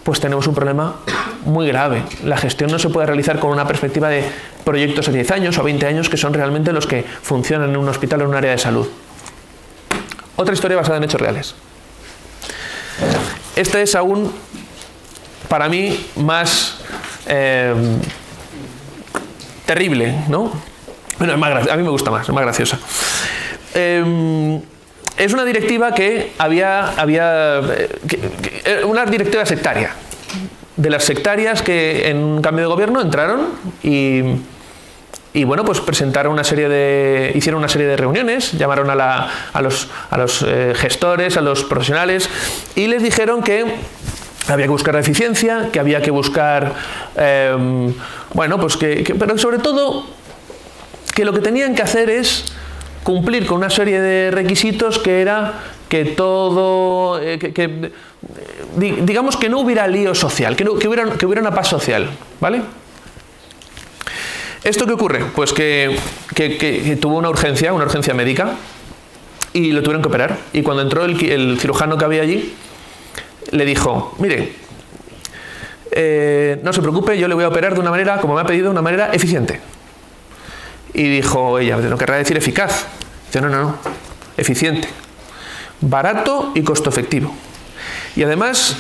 pues tenemos un problema muy grave. La gestión no se puede realizar con una perspectiva de proyectos a 10 años o 20 años, que son realmente los que funcionan en un hospital o en un área de salud. Otra historia basada en hechos reales. Esta es aún, para mí, más terrible, ¿no? Bueno, a mí me gusta más, es más graciosa. Es una directiva que una directiva sectaria, de las sectarias que en un cambio de gobierno entraron y bueno, pues hicieron una serie de reuniones, llamaron a los gestores, a los profesionales y les dijeron que había que buscar la eficiencia, que había que buscar, bueno, pues pero sobre todo que lo que tenían que hacer es cumplir con una serie de requisitos que era que todo, digamos que no hubiera lío social, que hubiera una paz social, ¿vale? ¿Esto qué ocurre? Pues que tuvo una urgencia médica y lo tuvieron que operar. Y cuando entró el cirujano que había allí, le dijo, mire, no se preocupe, yo le voy a operar de una manera, como me ha pedido, de una manera eficiente. Y dijo ella, no querrá decir eficaz. Dice, no, eficiente. Barato y costo efectivo. Y además,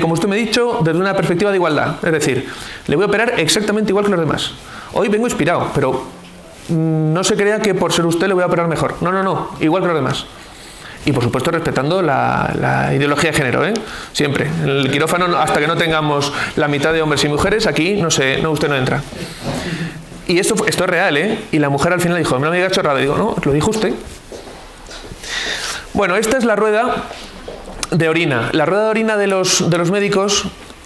como usted me ha dicho, desde una perspectiva de igualdad. Es decir, le voy a operar exactamente igual que los demás. Hoy vengo inspirado, pero no se crea que por ser usted le voy a operar mejor. No, igual que los demás. Y por supuesto respetando la ideología de género, ¿eh? Siempre. En el quirófano, hasta que no tengamos la mitad de hombres y mujeres, aquí usted no entra. Y esto es real, ¿eh? Y la mujer al final dijo, no me diga chorrada. Digo, no, lo dijo usted. Bueno, esta es la rueda de orina. La rueda de orina de los médicos,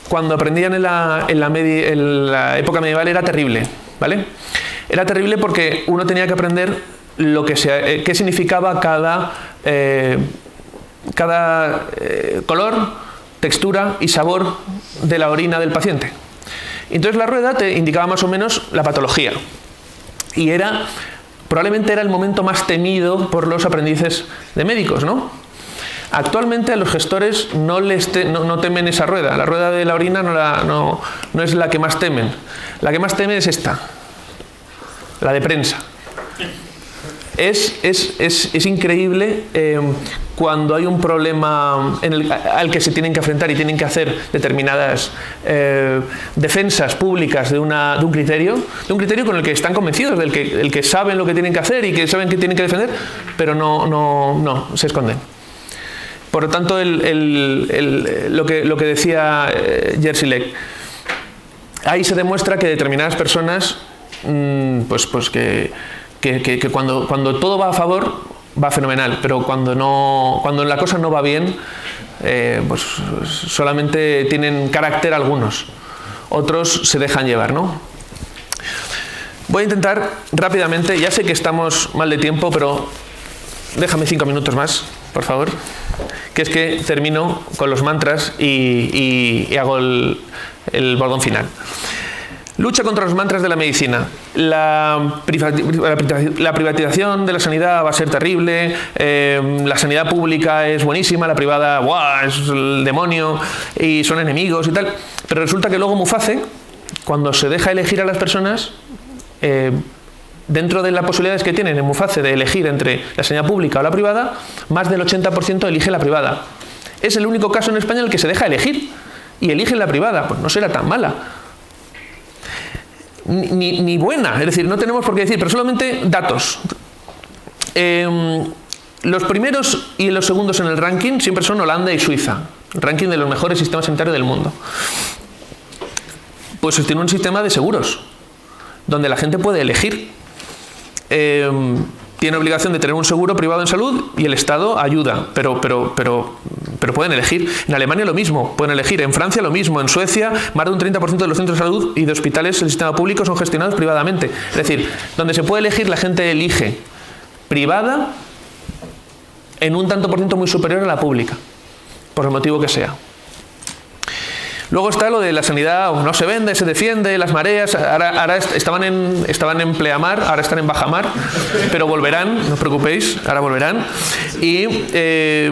cuando aprendían en la época medieval, era terrible, ¿vale? Era terrible porque uno tenía que aprender qué significaba cada color, textura y sabor de la orina del paciente. Entonces la rueda te indicaba más o menos la patología. Y probablemente era el momento más temido por los aprendices de médicos, ¿no? Actualmente a los gestores no temen esa rueda. La rueda de la orina no es la que más temen. La que más temen es esta, la de prensa. Es increíble cuando hay un problema al que se tienen que enfrentar y tienen que hacer determinadas defensas públicas de un criterio con el que están convencidos, el que saben lo que tienen que hacer y que saben que tienen que defender, pero no se esconden. Por lo tanto, lo que decía Jerzy Lec, ahí se demuestra que determinadas personas, pues que cuando todo va a favor, va fenomenal, pero cuando la cosa no va bien, pues solamente tienen carácter algunos, otros se dejan llevar, ¿no? Voy a intentar rápidamente, ya sé que estamos mal de tiempo, pero déjame 5 minutos más, por favor, que es que termino con los mantras y hago el bordón final. Lucha contra los mantras de la medicina. La privatización de la sanidad va a ser terrible, la sanidad pública es buenísima, la privada, ¡buah!, es el demonio y son enemigos y tal. Pero resulta que luego Muface, cuando se deja elegir a las personas, dentro de las posibilidades que tienen en Muface de elegir entre la sanidad pública o la privada, más del 80% elige la privada. Es el único caso en España en el que se deja elegir y eligen la privada. Pues no será tan mala. Ni buena, es decir, no tenemos por qué decir, pero solamente datos. Los primeros y los segundos en el ranking siempre son Holanda y Suiza, el ranking de los mejores sistemas sanitarios del mundo. Pues tiene un sistema de seguros, donde la gente puede elegir. Tiene obligación de tener un seguro privado en salud y el Estado ayuda, pero pueden elegir. En Alemania lo mismo, pueden elegir. En Francia lo mismo. En Suecia, más de un 30% de los centros de salud y de hospitales del sistema público son gestionados privadamente. Es decir, donde se puede elegir, la gente elige privada en un tanto por ciento muy superior a la pública, por el motivo que sea. Luego está lo de la sanidad, no se vende, se defiende, las mareas. Ahora estaban en pleamar, ahora están en bajamar, pero volverán, no os preocupéis, ahora volverán. Y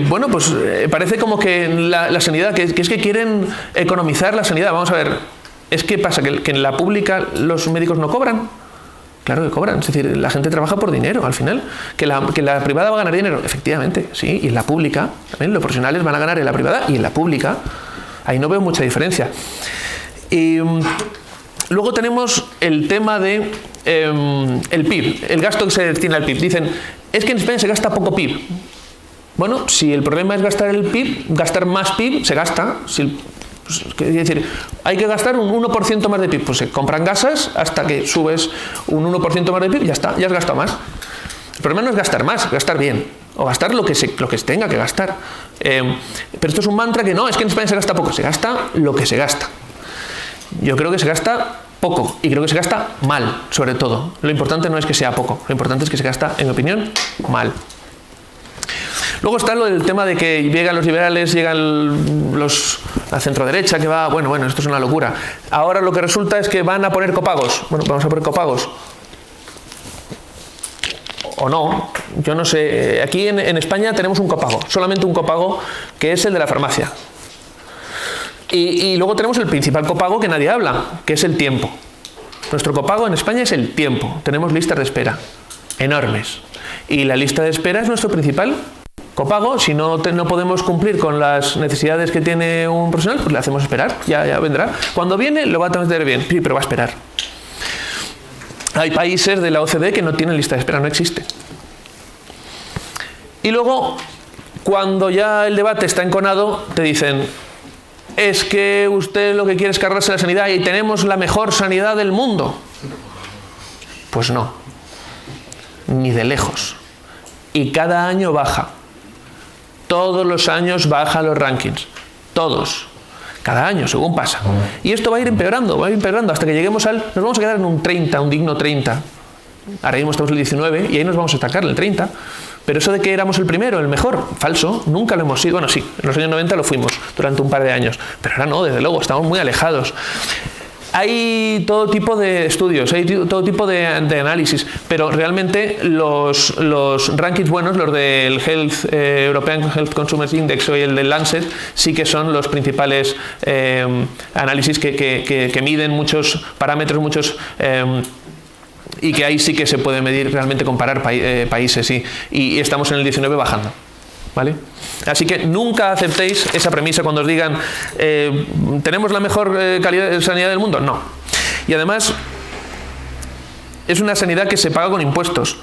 bueno, pues parece como que la sanidad, que es que quieren economizar la sanidad. Vamos a ver, es que pasa que en la pública los médicos no cobran. Claro que cobran, es decir, la gente trabaja por dinero al final. Que la privada va a ganar dinero, efectivamente, sí, y en la pública también los profesionales van a ganar en la privada y en la pública. Ahí no veo mucha diferencia. Y luego tenemos el tema de el PIB, el gasto que se destina al PIB. Dicen, es que en España se gasta poco PIB. Bueno, si el problema es gastar el PIB, gastar más PIB, se gasta. Es decir, hay que gastar un 1% más de PIB. Pues se compran gasas hasta que subes un 1% más de PIB y ya está, ya has gastado más. El problema no es gastar más, gastar bien. O gastar lo que se tenga que gastar. Pero esto es un mantra que no, es que en España se gasta poco. Se gasta lo que se gasta. Yo creo que se gasta poco y creo que se gasta mal, sobre todo. Lo importante no es que sea poco, lo importante es que se gasta, en mi opinión, mal. Luego está lo del tema de que llegan los liberales, llegan la centroderecha, que va, bueno, esto es una locura. Ahora lo que resulta es que van a poner copagos. Bueno, vamos a poner copagos. O no, yo no sé. Aquí en España tenemos un copago, solamente un copago, que es el de la farmacia. Y luego tenemos el principal copago que nadie habla, que es el tiempo. Nuestro copago en España es el tiempo. Tenemos listas de espera enormes. Y la lista de espera es nuestro principal copago. Si no podemos cumplir con las necesidades que tiene un profesional, pues le hacemos esperar, ya vendrá. Cuando viene lo va a tener bien, sí, pero va a esperar. Hay países de la OCDE que no tienen lista de espera, no existe. Y luego, cuando ya el debate está enconado, te dicen, es que usted lo que quiere es cargarse la sanidad y tenemos la mejor sanidad del mundo. Pues no, ni de lejos. Y cada año baja. Todos los años bajan los rankings. Todos. Cada año, según pasa. Y esto va a ir empeorando hasta que lleguemos nos vamos a quedar en un 30, un digno 30. Ahora mismo estamos en el 19 y ahí nos vamos a atacar el 30. Pero eso de que éramos el primero, el mejor, falso, nunca lo hemos sido. Bueno, sí, en los años 90 lo fuimos durante un par de años, pero ahora no, desde luego, estamos muy alejados. Hay todo tipo de estudios, hay todo tipo de análisis, pero realmente los rankings buenos, los del European Health Consumers Index o el del Lancet, sí que son los principales análisis que miden muchos parámetros, y que ahí sí que se puede medir, realmente comparar países, sí, y estamos en el 19 bajando. ¿Vale? Así que nunca aceptéis esa premisa cuando os digan ¿tenemos la mejor calidad de sanidad del mundo? No. Y además es una sanidad que se paga con impuestos,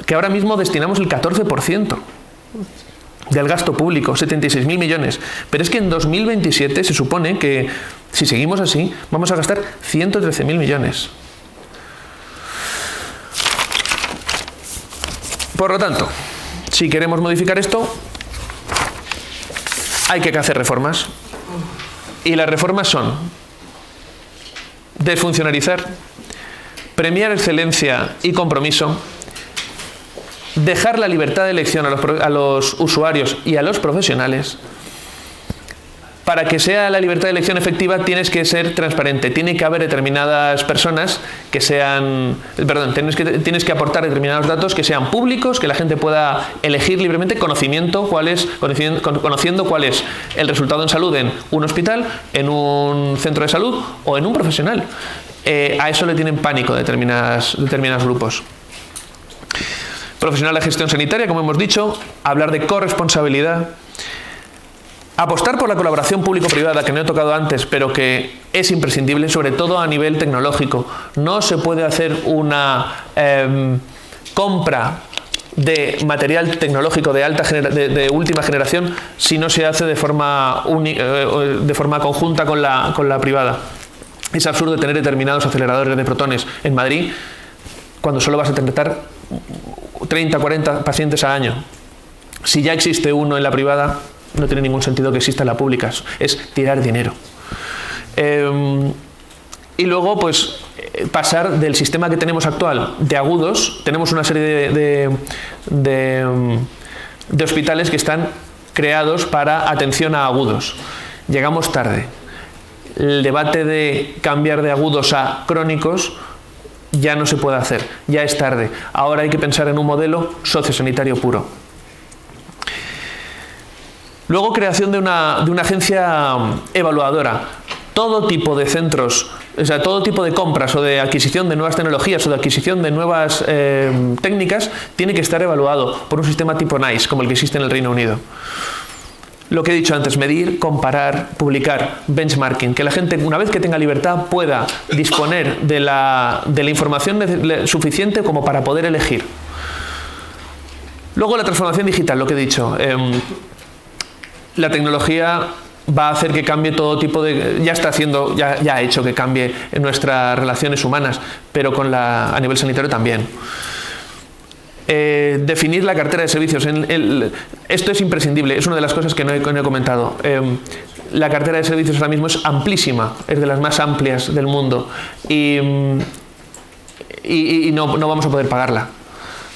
que ahora mismo destinamos el 14% del gasto público, 76.000 millones. Pero es que en 2027 se supone que, si seguimos así, vamos a gastar 113.000 millones. Por lo tanto, si queremos modificar esto, hay que hacer reformas. Y las reformas son desfuncionalizar, premiar excelencia y compromiso, dejar la libertad de elección a los usuarios y a los profesionales, para que sea la libertad de elección efectiva tienes que ser transparente, tiene que haber determinadas personas que sean, perdón, tienes que aportar determinados datos que sean públicos, que la gente pueda elegir libremente, conociendo cuál es el resultado en salud en un hospital, en un centro de salud o en un profesional. A eso le tienen pánico determinados grupos. Profesional de gestión sanitaria, como hemos dicho, hablar de corresponsabilidad. Apostar por la colaboración público-privada, que no he tocado antes, pero que es imprescindible, sobre todo a nivel tecnológico. No se puede hacer una compra de material tecnológico de última generación si no se hace de forma conjunta con la privada. Es absurdo tener determinados aceleradores de protones en Madrid cuando solo vas a tratar 30 o 40 pacientes al año. Si ya existe uno en la privada, no tiene ningún sentido que exista en la pública, es tirar dinero. Y luego, pues, pasar del sistema que tenemos actual de agudos, tenemos una serie de hospitales que están creados para atención a agudos. Llegamos tarde. El debate de cambiar de agudos a crónicos ya no se puede hacer, ya es tarde. Ahora hay que pensar en un modelo sociosanitario puro. Luego, creación de una agencia evaluadora. Todo tipo de centros, o sea, todo tipo de compras o de adquisición de nuevas tecnologías o de adquisición de nuevas técnicas tiene que estar evaluado por un sistema tipo NICE, como el que existe en el Reino Unido. Lo que he dicho antes, medir, comparar, publicar, benchmarking, que la gente, una vez que tenga libertad, pueda disponer de la información suficiente como para poder elegir. Luego, la transformación digital, lo que he dicho. La tecnología va a hacer que cambie todo tipo de... Ya ha hecho que cambie en nuestras relaciones humanas, pero a nivel sanitario también. Definir la cartera de servicios. Esto es imprescindible, es una de las cosas que no he comentado. La cartera de servicios ahora mismo es amplísima, es de las más amplias del mundo y no vamos a poder pagarla.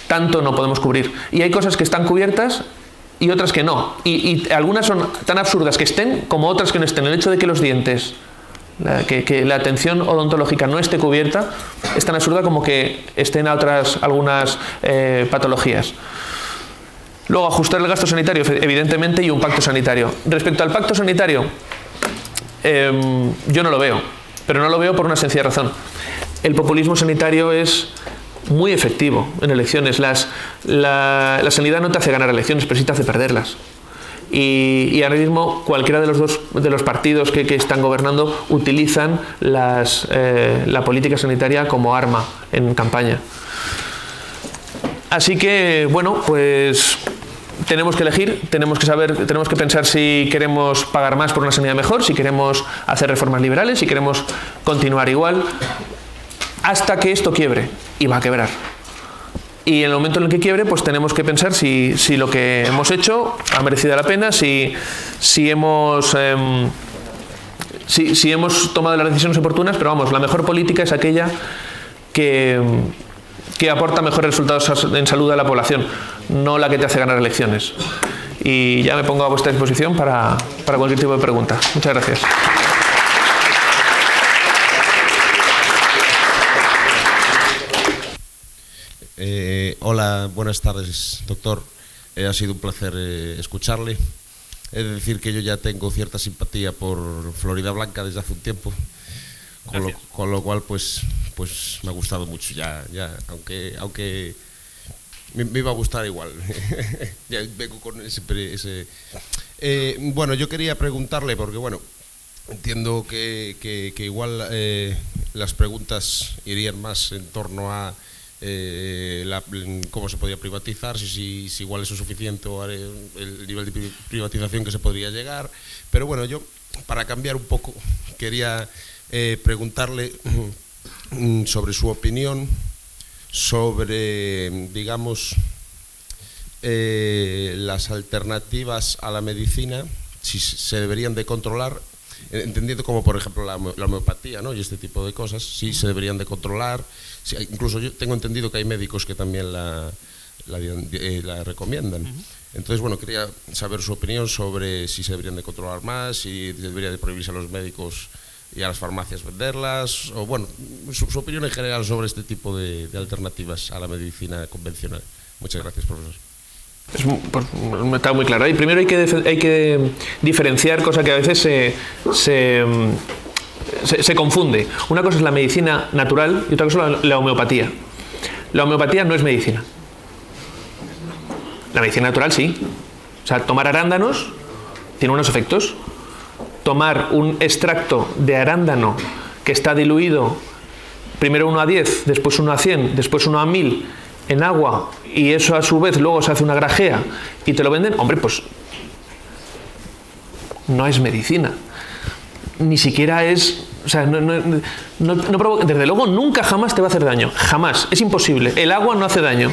Tanto no podemos cubrir. Y hay cosas que están cubiertas y otras que no. Y algunas son tan absurdas que estén como otras que no estén. El hecho de que los dientes, que la atención odontológica no esté cubierta, es tan absurda como que estén a algunas patologías. Luego, ajustar el gasto sanitario, evidentemente, y un pacto sanitario. Respecto al pacto sanitario, yo no lo veo, pero no lo veo por una sencilla razón. El populismo sanitario es muy efectivo en elecciones. La sanidad no te hace ganar elecciones, pero sí te hace perderlas. Y ahora mismo cualquiera de los partidos que están gobernando utilizan la política sanitaria como arma en campaña. Así que, bueno, pues tenemos que elegir, tenemos que pensar si queremos pagar más por una sanidad mejor, si queremos hacer reformas liberales, si queremos continuar igual, hasta que esto quiebre, y va a quebrar. Y en el momento en el que quiebre, pues tenemos que pensar si lo que hemos hecho ha merecido la pena, si hemos tomado las decisiones oportunas, pero vamos, la mejor política es aquella que aporta mejores resultados en salud a la población, no la que te hace ganar elecciones. Y ya me pongo a vuestra disposición para cualquier tipo de pregunta. Muchas gracias. Hola, buenas tardes, doctor. Ha sido un placer escucharle. He de decir que yo ya tengo cierta simpatía por Florida Blanca desde hace un tiempo, con lo cual pues me ha gustado mucho. Ya aunque me iba a gustar igual. Ya vengo con ese bueno, yo quería preguntarle, porque bueno, entiendo que igual las preguntas irían más en torno a cómo se podría privatizar, si igual eso es suficiente o el nivel de privatización que se podría llegar. Pero bueno, yo, para cambiar un poco, quería preguntarle sobre su opinión sobre, digamos, las alternativas a la medicina, si se deberían de controlar, entendiendo como por ejemplo la homeopatía, ¿no? Y este tipo de cosas, si se deberían de controlar. Incluso yo tengo entendido que hay médicos que también la recomiendan. Entonces, bueno, quería saber su opinión sobre si se deberían de controlar más, si debería de prohibirse a los médicos y a las farmacias venderlas, o bueno, su opinión en general sobre este tipo de alternativas a la medicina convencional. Muchas gracias, profesor. Está muy claro. Y primero hay que diferenciar, cosa que a veces se confunde. Una cosa es la medicina natural y otra cosa es la homeopatía. La homeopatía no es medicina. La medicina natural sí. O sea, tomar arándanos tiene unos efectos. Tomar un extracto de arándano que está diluido, primero 1 a 10, después 1 a 100, después 1 a 1000 en agua, y eso a su vez luego se hace una grajea y te lo venden, hombre, pues no es medicina. Ni siquiera es... O sea, no provoca, desde luego nunca jamás te va a hacer daño. Jamás. Es imposible. El agua no hace daño.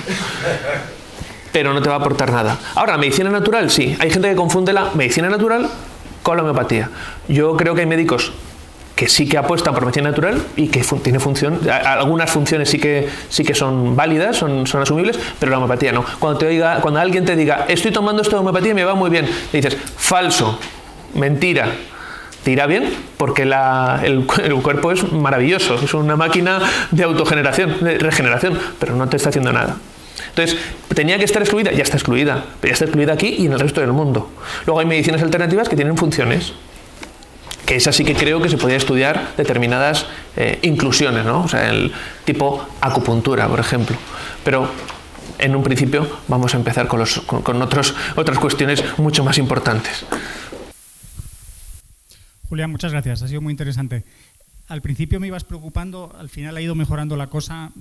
Pero no te va a aportar nada. Ahora, la medicina natural, sí. Hay gente que confunde la medicina natural con la homeopatía. Yo creo que hay médicos que sí que apuestan por medicina natural y que tiene función. Algunas funciones sí que son válidas, son asumibles, pero la homeopatía no. Cuando alguien te diga, estoy tomando esto de homeopatía y me va muy bien, le dices, falso, mentira. Te irá bien porque el cuerpo es maravilloso, es una máquina de autogeneración, de regeneración, pero no te está haciendo nada. Entonces, tenía que estar excluida, ya está excluida, pero ya está excluida aquí y en el resto del mundo. Luego hay medicinas alternativas que tienen funciones, que esas sí que creo que se podría estudiar determinadas inclusiones, ¿no? O sea, el tipo acupuntura, por ejemplo. Pero en un principio vamos a empezar con otras cuestiones mucho más importantes. Julián, muchas gracias, ha sido muy interesante. Al principio me ibas preocupando, al final ha ido mejorando la cosa,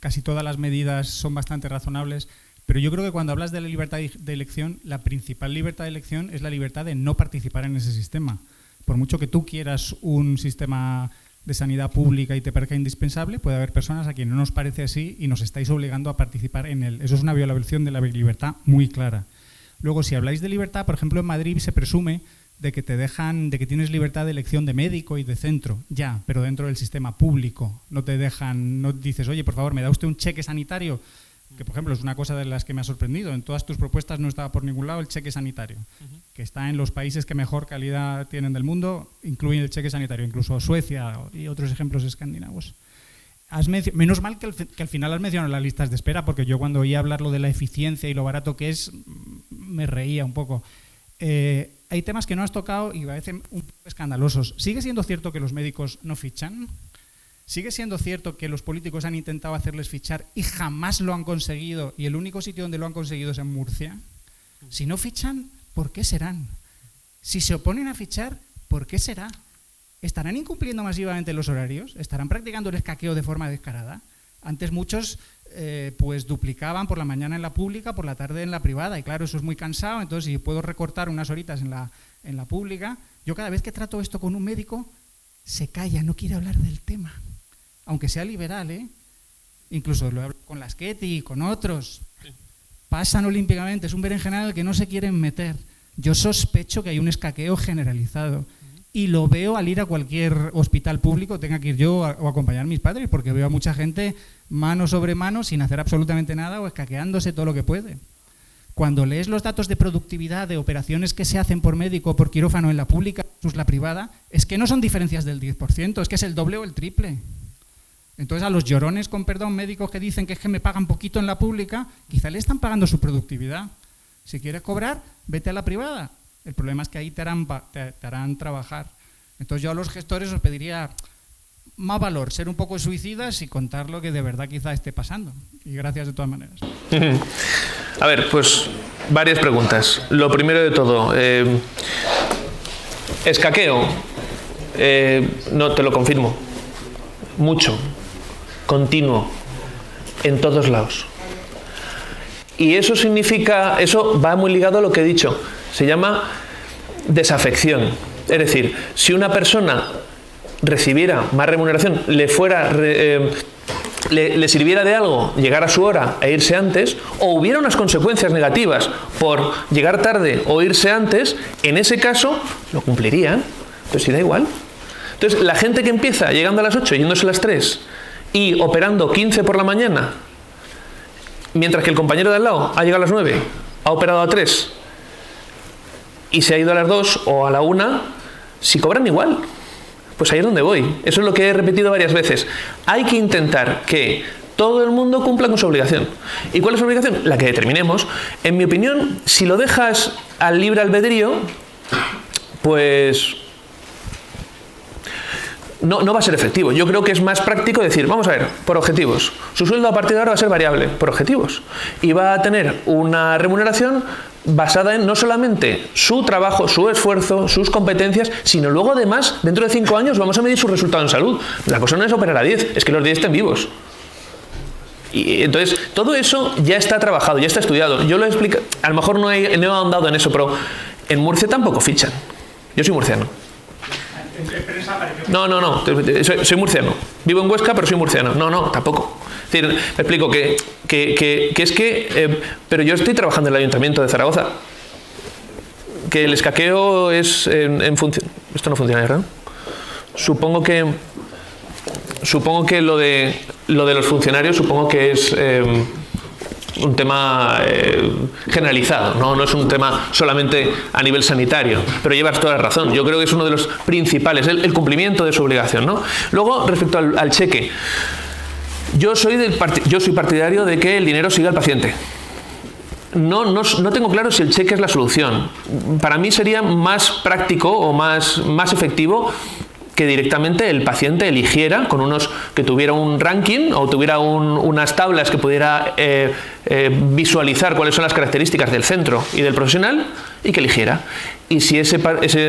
casi todas las medidas son bastante razonables, pero yo creo que cuando hablas de la libertad de elección, la principal libertad de elección es la libertad de no participar en ese sistema. Por mucho que tú quieras un sistema de sanidad pública y te parezca indispensable, puede haber personas a quienes no nos parece así y nos estáis obligando a participar en él. Eso es una violación de la libertad muy clara. Luego, si habláis de libertad, por ejemplo, en Madrid se presume de que tienes libertad de elección de médico y de centro, ya, pero dentro del sistema público. No te dejan, no dices, oye, por favor, ¿me da usted un cheque sanitario? Que, por ejemplo, es una cosa de las que me ha sorprendido. En todas tus propuestas no estaba por ningún lado el cheque sanitario, que está en los países que mejor calidad tienen del mundo, incluyen el cheque sanitario, incluso Suecia y otros ejemplos escandinavos. Menos mal que al final has mencionado las listas de espera, porque yo cuando oía hablar lo de la eficiencia y lo barato que es, me reía un poco. Hay temas que no has tocado y parecen un poco escandalosos. ¿Sigue siendo cierto que los médicos no fichan? ¿Sigue siendo cierto que los políticos han intentado hacerles fichar y jamás lo han conseguido y el único sitio donde lo han conseguido es en Murcia? Si no fichan, ¿por qué serán? Si se oponen a fichar, ¿por qué será? ¿Estarán incumpliendo masivamente los horarios? ¿Estarán practicando el escaqueo de forma descarada? Antes muchos pues duplicaban por la mañana en la pública, por la tarde en la privada, y claro, eso es muy cansado. Entonces, si puedo recortar unas horitas en la pública, yo cada vez que trato esto con un médico, se calla, no quiere hablar del tema, aunque sea liberal, incluso lo hablo con la Sketi y con otros, pasan olímpicamente, es un berenjenal que no se quieren meter. Yo sospecho que hay un escaqueo generalizado. Y lo veo al ir a cualquier hospital público, tenga que ir yo o acompañar a mis padres, porque veo a mucha gente mano sobre mano sin hacer absolutamente nada o escaqueándose todo lo que puede. Cuando lees los datos de productividad de operaciones que se hacen por médico o por quirófano en la pública versus la privada, es que no son diferencias del 10%, es que es el doble o el triple. Entonces a los llorones, con perdón, médicos que dicen que es que me pagan poquito en la pública, quizá le están pagando su productividad. Si quieres cobrar, vete a la privada. El problema es que ahí te harán trabajar. Entonces yo a los gestores os pediría más valor, ser un poco suicidas y contar lo que de verdad quizá esté pasando. Y gracias de todas maneras. A ver, pues varias preguntas. Lo primero de todo, escaqueo, no te lo confirmo, mucho, continuo, en todos lados. Y eso significa, eso va muy ligado a lo que he dicho, se llama desafección. Es decir, si una persona recibiera más remuneración, le sirviera de algo llegar a su hora e irse antes, o hubiera unas consecuencias negativas por llegar tarde o irse antes, en ese caso lo cumplirían. Pero si da igual. Entonces, la gente que empieza llegando a las 8, yéndose a las 3 y operando 15 por la mañana, mientras que el compañero de al lado ha llegado a las 9, ha operado a 3 y se ha ido a las 2 o a la 1, si cobran igual. Pues ahí es donde voy. Eso es lo que he repetido varias veces. Hay que intentar que todo el mundo cumpla con su obligación. ¿Y cuál es su obligación? La que determinemos. En mi opinión, si lo dejas al libre albedrío, pues no va a ser efectivo. Yo creo que es más práctico decir, vamos a ver, por objetivos. Su sueldo a partir de ahora va a ser variable, por objetivos. Y va a tener una remuneración basada en no solamente su trabajo, su esfuerzo, sus competencias, sino luego además, dentro de 5 años, vamos a medir su resultado en salud. La cosa no es operar a 10, es que los 10 estén vivos. Y entonces, todo eso ya está trabajado, ya está estudiado. Yo lo he explicado, a lo mejor no he ahondado en eso, pero en Murcia tampoco fichan. Yo soy murciano. No, soy murciano. Vivo en Huesca, pero soy murciano. No, tampoco. Es decir, me explico pero yo estoy trabajando en el Ayuntamiento de Zaragoza. Que el escaqueo es en función... Esto no funciona, ¿verdad? Supongo que lo de los funcionarios, supongo que es un tema generalizado, no es un tema solamente a nivel sanitario, pero llevas toda la razón. Yo creo que es uno de los principales, el cumplimiento de su obligación, ¿no? Luego, respecto al cheque, yo soy partidario de que el dinero siga al paciente. No tengo claro si el cheque es la solución. Para mí sería más práctico o más efectivo que directamente el paciente eligiera que tuviera un ranking o tuviera unas tablas que pudiera visualizar cuáles son las características del centro y del profesional y que eligiera. Y si ese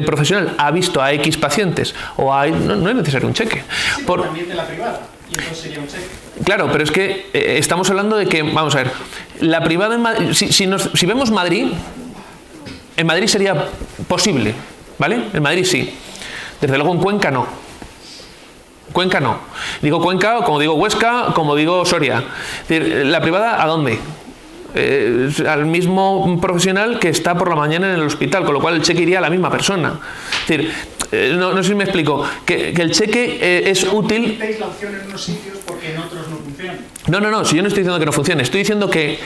profesional ha visto a X pacientes no es necesario un cheque. Sí, también de la privada. Y entonces sería un cheque. Claro, pero es que estamos hablando de que, vamos a ver, la privada en Madrid, si vemos Madrid, en Madrid sería posible, ¿vale? En Madrid sí. Desde luego en Cuenca no. Cuenca no. Digo Cuenca, como digo Huesca, como digo Soria. Es decir, ¿la privada a dónde? Al mismo profesional que está por la mañana en el hospital, con lo cual el cheque iría a la misma persona. Es decir, no sé si me explico, que el cheque es útil. ¿Tenéis la opción en unos sitios porque en otros no funciona? No, si yo no estoy diciendo que no funcione, estoy diciendo que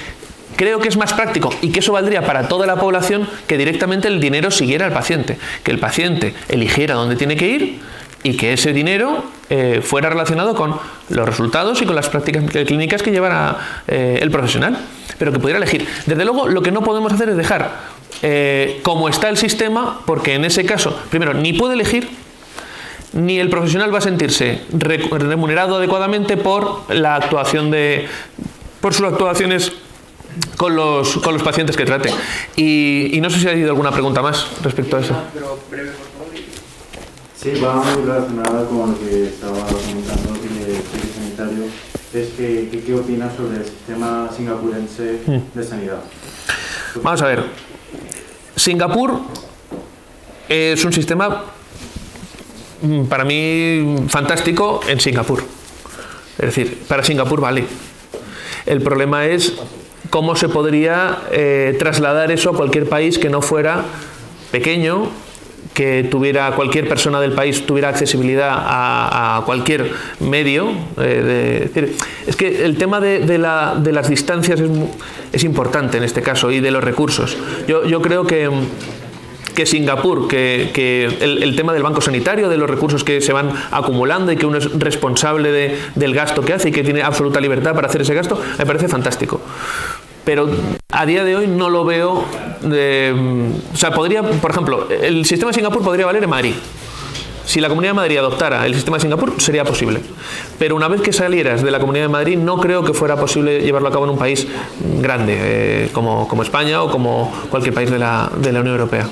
creo que es más práctico y que eso valdría para toda la población que directamente el dinero siguiera al paciente, que el paciente eligiera dónde tiene que ir y que ese dinero fuera relacionado con los resultados y con las prácticas clínicas que llevara el profesional, pero que pudiera elegir. Desde luego, lo que no podemos hacer es dejar como está el sistema, porque en ese caso, primero, ni puede elegir, ni el profesional va a sentirse remunerado adecuadamente por sus actuaciones con los pacientes que trate. Y no sé si ha habido alguna pregunta más respecto a eso. Sí, va muy relacionada con lo que estaba comentando del cheque sanitario. ¿Qué opinas sobre el sistema singapurense de sanidad? Vamos a ver. Singapur es un sistema, para mí, fantástico en Singapur. Es decir, para Singapur vale. El problema es cómo se podría trasladar eso a cualquier país que no fuera pequeño, que cualquier persona del país tuviera accesibilidad a cualquier medio. Es que el tema de las distancias es importante en este caso, y de los recursos. Yo creo que Singapur, que el tema del banco sanitario, de los recursos que se van acumulando y que uno es responsable del gasto que hace y que tiene absoluta libertad para hacer ese gasto, me parece fantástico. Pero a día de hoy no lo veo. O sea, podría, por ejemplo, el sistema de Singapur podría valer en Madrid. Si la Comunidad de Madrid adoptara el sistema de Singapur, sería posible. Pero una vez que salieras de la Comunidad de Madrid, no creo que fuera posible llevarlo a cabo en un país grande, como España o como cualquier país de la Unión Europea.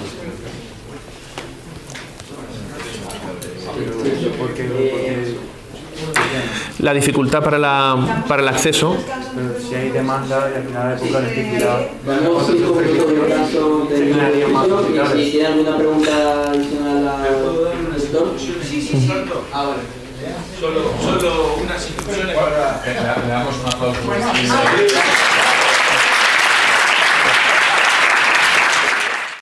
La dificultad para el acceso. Pero si hay demanda y al final hay poca necesidad. Vamos 5 minutos por lo tanto terminar y si tiene alguna pregunta adicional al sector. Sí, vale. Solo unas instrucciones para... Le damos un aplauso.